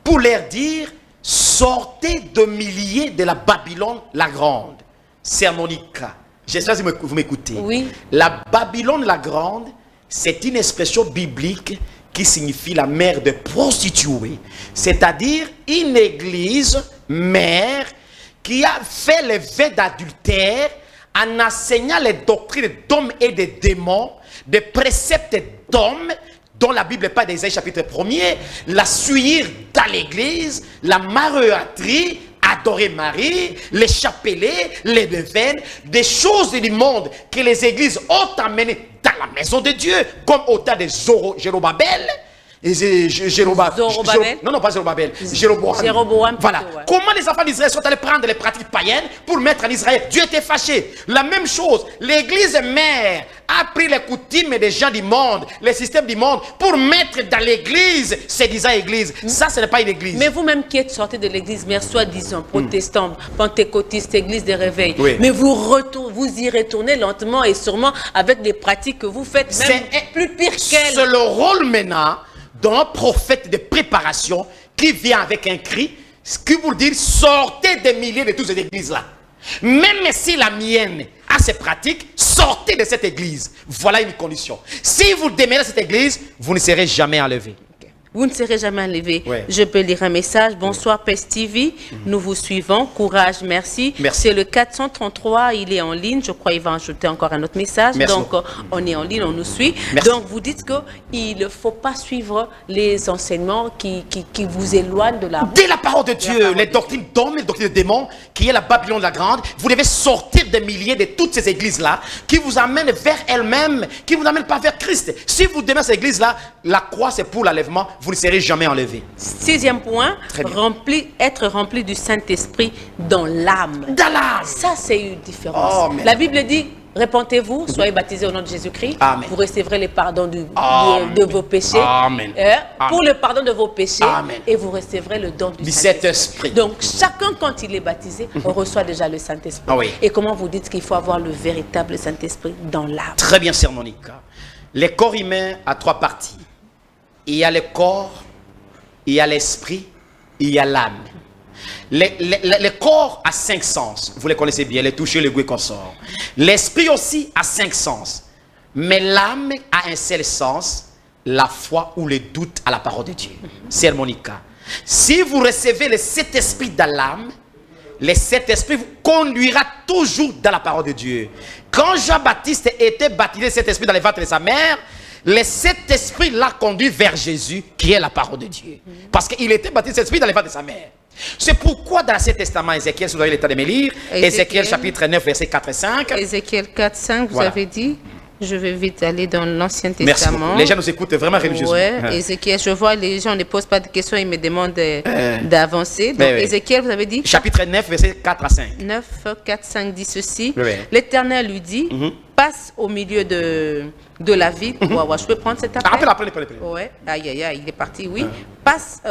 pour leur dire, sortez de milliers de la Babylone la grande. C'est Monica. J'espère que vous m'écoutez. Oui. La Babylone la grande, c'est une expression biblique qui signifie la mère de prostituées. C'est-à-dire une église mère qui a fait le vœu d'adultère en enseignant les doctrines d'hommes et de démons, des préceptes d'hommes, dont la Bible parle d'Ésaïe chapitre 1er, la suivre dans l'église, la mareuaterie, adorer Marie, les chapelets, les neuvaines, des choses du monde que les églises ont amenées dans la maison de Dieu, comme au temps de Jérobabel. Et Zorobabel. Non, pas Zorobabel. Jéroboam. Jéroboam, Voilà. plutôt, ouais. Comment les enfants d'Israël sont allés prendre les pratiques païennes pour mettre en Israël? Dieu était fâché. La même chose. L'église mère a pris les coutumes des gens du monde, les systèmes du monde, pour mettre dans l'église, c'est disant église. Ça, ce n'est pas une église. Mais vous-même qui êtes sorti de l'église mère, soi-disant protestante, pentecôtiste, église des réveils, Oui. mais vous y retournez lentement et sûrement avec des pratiques que vous faites même plus pire qu'elle. C'est le rôle maintenant d'un prophète de préparation qui vient avec un cri, ce qui veut dire sortez des milliers de toutes ces églises-là. Même si la mienne a ces pratiques, sortez de cette église. Voilà une condition. Si vous demeurez dans cette église, vous ne serez jamais enlevé. Vous ne serez jamais enlevé. Ouais. Je peux lire un message. Bonsoir, PES TV. Nous vous suivons. Courage, merci. Merci. C'est le 433. Il est en ligne. Je crois qu'il va ajouter encore un autre message. Merci. Donc, on est en ligne, on nous suit. Merci. Donc, vous dites qu'il ne faut pas suivre les enseignements qui vous éloignent de la... Dès la parole de Dieu, les doctrines d'hommes, les doctrines de démons, qui est la Babylone la Grande, vous devez sortir des milliers de toutes ces églises-là, qui vous amènent vers elles-mêmes, qui vous amènent pas vers Christ. Si vous demeurez cette église-là, la croix c'est pour l'enlèvement, vous ne serez jamais enlevé. 6e point, Très bien. être rempli du Saint-Esprit dans l'âme. Dans l'âme. Ça, c'est une différence. Oh, mais- La Bible dit, répentez-vous, soyez baptisés au nom de Jésus-Christ. Amen. Vous recevrez le pardon Amen. de vos péchés. Amen. Pour le pardon de vos péchés. Amen. Et vous recevrez le don du Saint-Esprit. Donc, chacun, quand il est baptisé, on reçoit déjà le Saint-Esprit. Ah oui. Et comment vous dites qu'il faut avoir le véritable Saint-Esprit dans l'âme? Très bien, sœur Monica. Le corps humain a 3 parties. Il y a le corps, il y a l'esprit, il y a l'âme. Le corps a 5 sens. Vous les connaissez bien, le toucher, le goût et consort. L'esprit aussi a 5 sens. Mais l'âme a un seul sens, la foi ou le doute à la parole de Dieu. Sœur Monica, si vous recevez le Saint-Esprit dans l'âme, le Saint-Esprit vous conduira toujours dans la parole de Dieu. Quand Jean-Baptiste était baptisé de Saint-Esprit dans le ventre de sa mère, le Saint-Esprit l'a conduit vers Jésus, qui est la parole de Dieu. Parce qu'il était baptisé de Saint-Esprit dans le ventre de sa mère. C'est pourquoi dans l'Ancien Testament, Ézéchiel, si vous avez le temps de me lire, Ézéchiel chapitre 9, versets 4 et 5. Ézéchiel 4, 5, vous Voilà. avez dit. Je vais vite aller dans l'Ancien Merci Testament. beaucoup. Les gens nous écoutent vraiment religieusement. Ouais, Hein. Ézéchiel, je vois les gens ne posent pas de questions, ils me demandent d'avancer. Donc, Oui, oui. Ézéchiel, vous avez dit Chapitre 9, versets 4 à 5. 9, 4, 5 dit ceci. Oui, oui. L'Éternel lui dit, passe au milieu de la ville. Ouais, je peux prendre cet appel? Appelle. Ouais, aïe, aïe, aïe, il est parti, oui. Passe,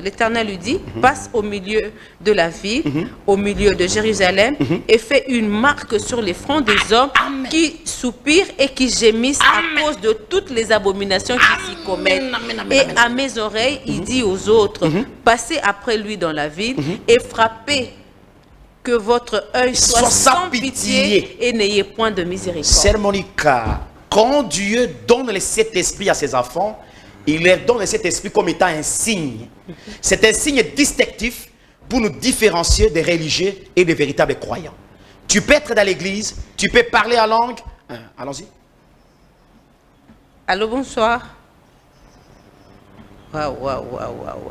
l'Éternel lui dit, passe au milieu de la ville, au milieu de Jérusalem, et fais une marque sur les fronts des hommes qui soupirent et qui gémissent à cause de toutes les abominations qui s'y commettent. Et à mes oreilles, il dit aux autres, passez après lui dans la ville et frappez que votre œil soit sans pitié et n'ayez point de miséricorde. Sœur Monica, quand Dieu donne le Saint-Esprit à ses enfants, il leur donne le Saint-Esprit comme étant un signe. C'est un signe distinctif pour nous différencier des religieux et des véritables croyants. Tu peux être dans l'église, tu peux parler en langue. Allons-y. Allô, bonsoir. Waouh,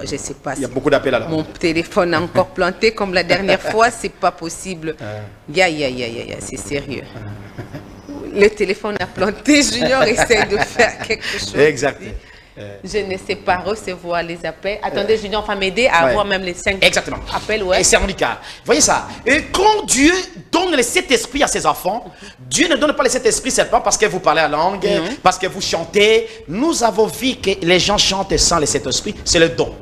je ne sais pas Il y a si beaucoup d'appels alors. mon téléphone a encore planté comme la dernière fois, c'est pas possible. Ya, c'est sérieux. Le téléphone a planté, Junior essaie de faire quelque chose. Exact. Je ne sais pas recevoir les appels. Attendez, Junior va m'aider à Ouais. avoir même les 5 Exactement. appels. Ouais. Et c'est Monica. Voyez ça. Et quand Dieu donne le Saint-Esprit à ses enfants, Dieu ne donne pas le Saint-Esprit seulement parce que vous parlez en langue, parce que vous chantez. Nous avons vu que les gens chantent sans le Saint-Esprit. C'est le don.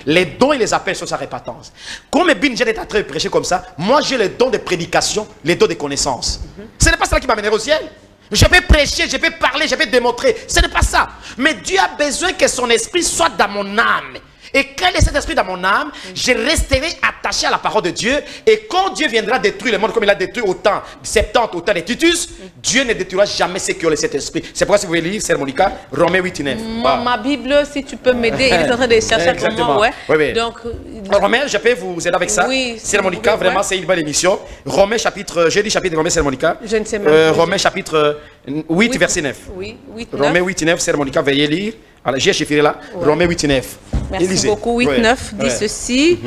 Les dons et les appels sont sa répétence. Comme Binjen est en train de prêcher comme ça, moi j'ai le don de prédication, les dons de connaissance. Ce n'est pas ça qui m'amènera au ciel. Je peux prêcher, je peux parler, je peux démontrer. Ce n'est pas ça. Mais Dieu a besoin que son esprit soit dans mon âme. Et quand il est cet esprit dans mon âme, je resterai attaché à la parole de Dieu. Et quand Dieu viendra détruire le monde comme il a détruit au temps 70, au temps de Titus, Dieu ne détruira jamais ceux qui ont le Saint-Esprit. C'est pourquoi si vous voulez lire, c'est Monica, Romains 8 et 9. Ma Bible, si tu peux m'aider, il est en train de chercher Exactement. comment. Ouais. Oui, oui. Donc, Romains, je peux vous aider avec ça. Oui, c'est si Monica, vous voulez, vraiment, ouais. c'est une bonne émission. Romains chapitre, j'ai dit chapitre Romains, c'est Monica. Je ne sais même pas. Romains chapitre 8, verset 9. Oui, 8, 9. Romains 8 et 9, c'est Monica, veuillez lire. Alors, j'ai chiffré là. Ouais. Romains 8 et 9. Merci Lisez. beaucoup. 8, Ouais. 9 dit Ouais. ceci.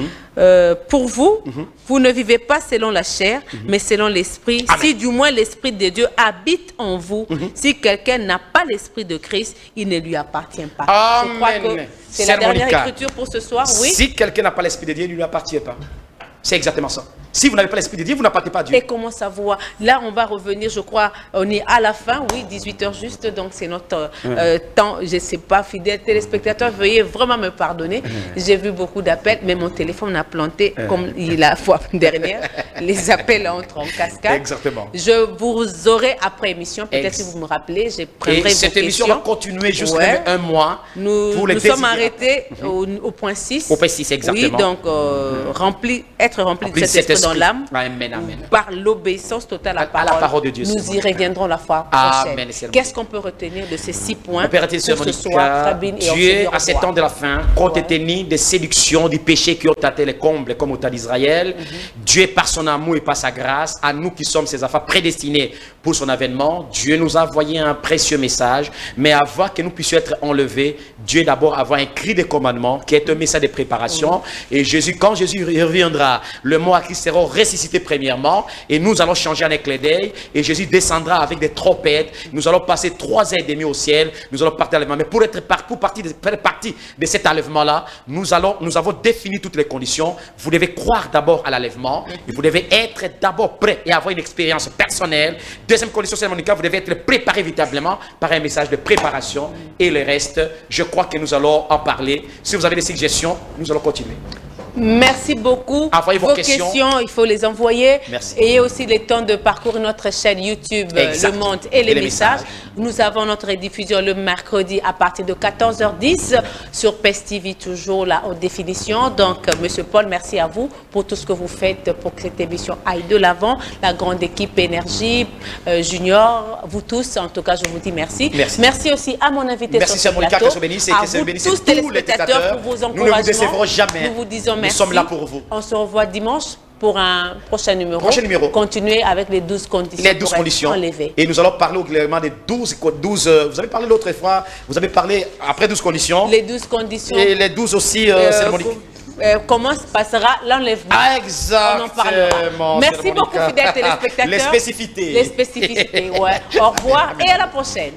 pour vous, vous ne vivez pas selon la chair, mais selon l'esprit. Si du moins l'esprit de Dieu habite en vous, si quelqu'un n'a pas l'esprit de Christ, il ne lui appartient pas. Amen. Je crois que c'est la dernière écriture pour ce soir, oui. Si quelqu'un n'a pas l'esprit de Dieu, il ne lui appartient pas. C'est exactement ça. Si vous n'avez pas l'esprit de Dieu, vous n'appartenez pas à Dieu. Et comment savoir? Là, on va revenir, je crois, on est à la fin, oui, 18h juste, donc c'est notre temps. Je ne sais pas, fidèles téléspectateurs, veuillez vraiment me pardonner. J'ai vu beaucoup d'appels, mais mon téléphone a planté, comme la fois dernière. Les appels entrent en cascade. Exactement. Je vous aurai après émission, peut-être si vous me rappelez, je prendrai vos questions. Et cette émission va continuer jusqu'à un mois. Nous sommes arrêtés au point 6. Au point 6, exactement. Oui, donc être rempli de cet esprit dans l'âme, amen, amen. par l'obéissance totale à la parole de Dieu. Nous y reviendrons la fois prochaine. Qu'est-ce qu'on peut retenir de ces 6 points pour ce soir, Dieu, à ces temps de la fin, compte tenu des séductions, du péché qui ont tâté les combles, comme au temps d'Israël, Dieu, par son amour et par sa grâce, à nous qui sommes ses enfants prédestinés pour son avènement, Dieu nous a envoyé un précieux message, mais avant que nous puissions être enlevés, Dieu d'abord avoir un cri de commandement, qui est un message de préparation, et Jésus, quand Jésus reviendra, le mot à Christ sera ressuscité premièrement, et nous allons changer en un clin d'œil, et Jésus descendra avec des trompettes, nous allons passer 3 heures et demie au ciel, nous allons partir à l'enlèvement, mais pour faire partie de cet enlèvement-là, nous avons défini toutes les conditions. Vous devez croire d'abord à l'enlèvement, et vous devez être d'abord prêt et avoir une expérience personnelle. Deuxième condition, c'est vous devez être préparé véritablement par un message de préparation, et le reste, je crois que nous allons en parler. Si vous avez des suggestions, nous allons continuer. Merci beaucoup. Envoyez vos questions. Il faut les envoyer. Merci. Ayez aussi le temps de parcourir notre chaîne YouTube, Le Monde et les messages. Nous avons notre diffusion le mercredi à partir de 14h10 sur PES TV, toujours la haute définition. Donc, Monsieur Paul, merci à vous pour tout ce que vous faites pour que cette émission aille de l'avant. La grande équipe Énergie, Junior, vous tous, en tout cas, je vous dis merci. Merci aussi à mon invité sur ce plateau. Que se bénisse et que se bénisse tous les téléspectateurs pour vos encouragements. Nous ne vous décevrons jamais. Nous vous disons merci. Nous sommes là pour vous. On se revoit dimanche pour un prochain numéro. Continuer avec les 12 conditions. Les 12 conditions. Et nous allons parler clairement des 12. Vous avez parlé l'autre fois. Vous avez parlé après 12 conditions. Les 12 conditions. Et les 12 aussi cérémoniques. Comment se passera l'enlèvement? Exactement. On en parlera. Merci beaucoup, fidèles téléspectateurs. Les spécificités. Les spécificités, ouais. Au revoir et à la prochaine.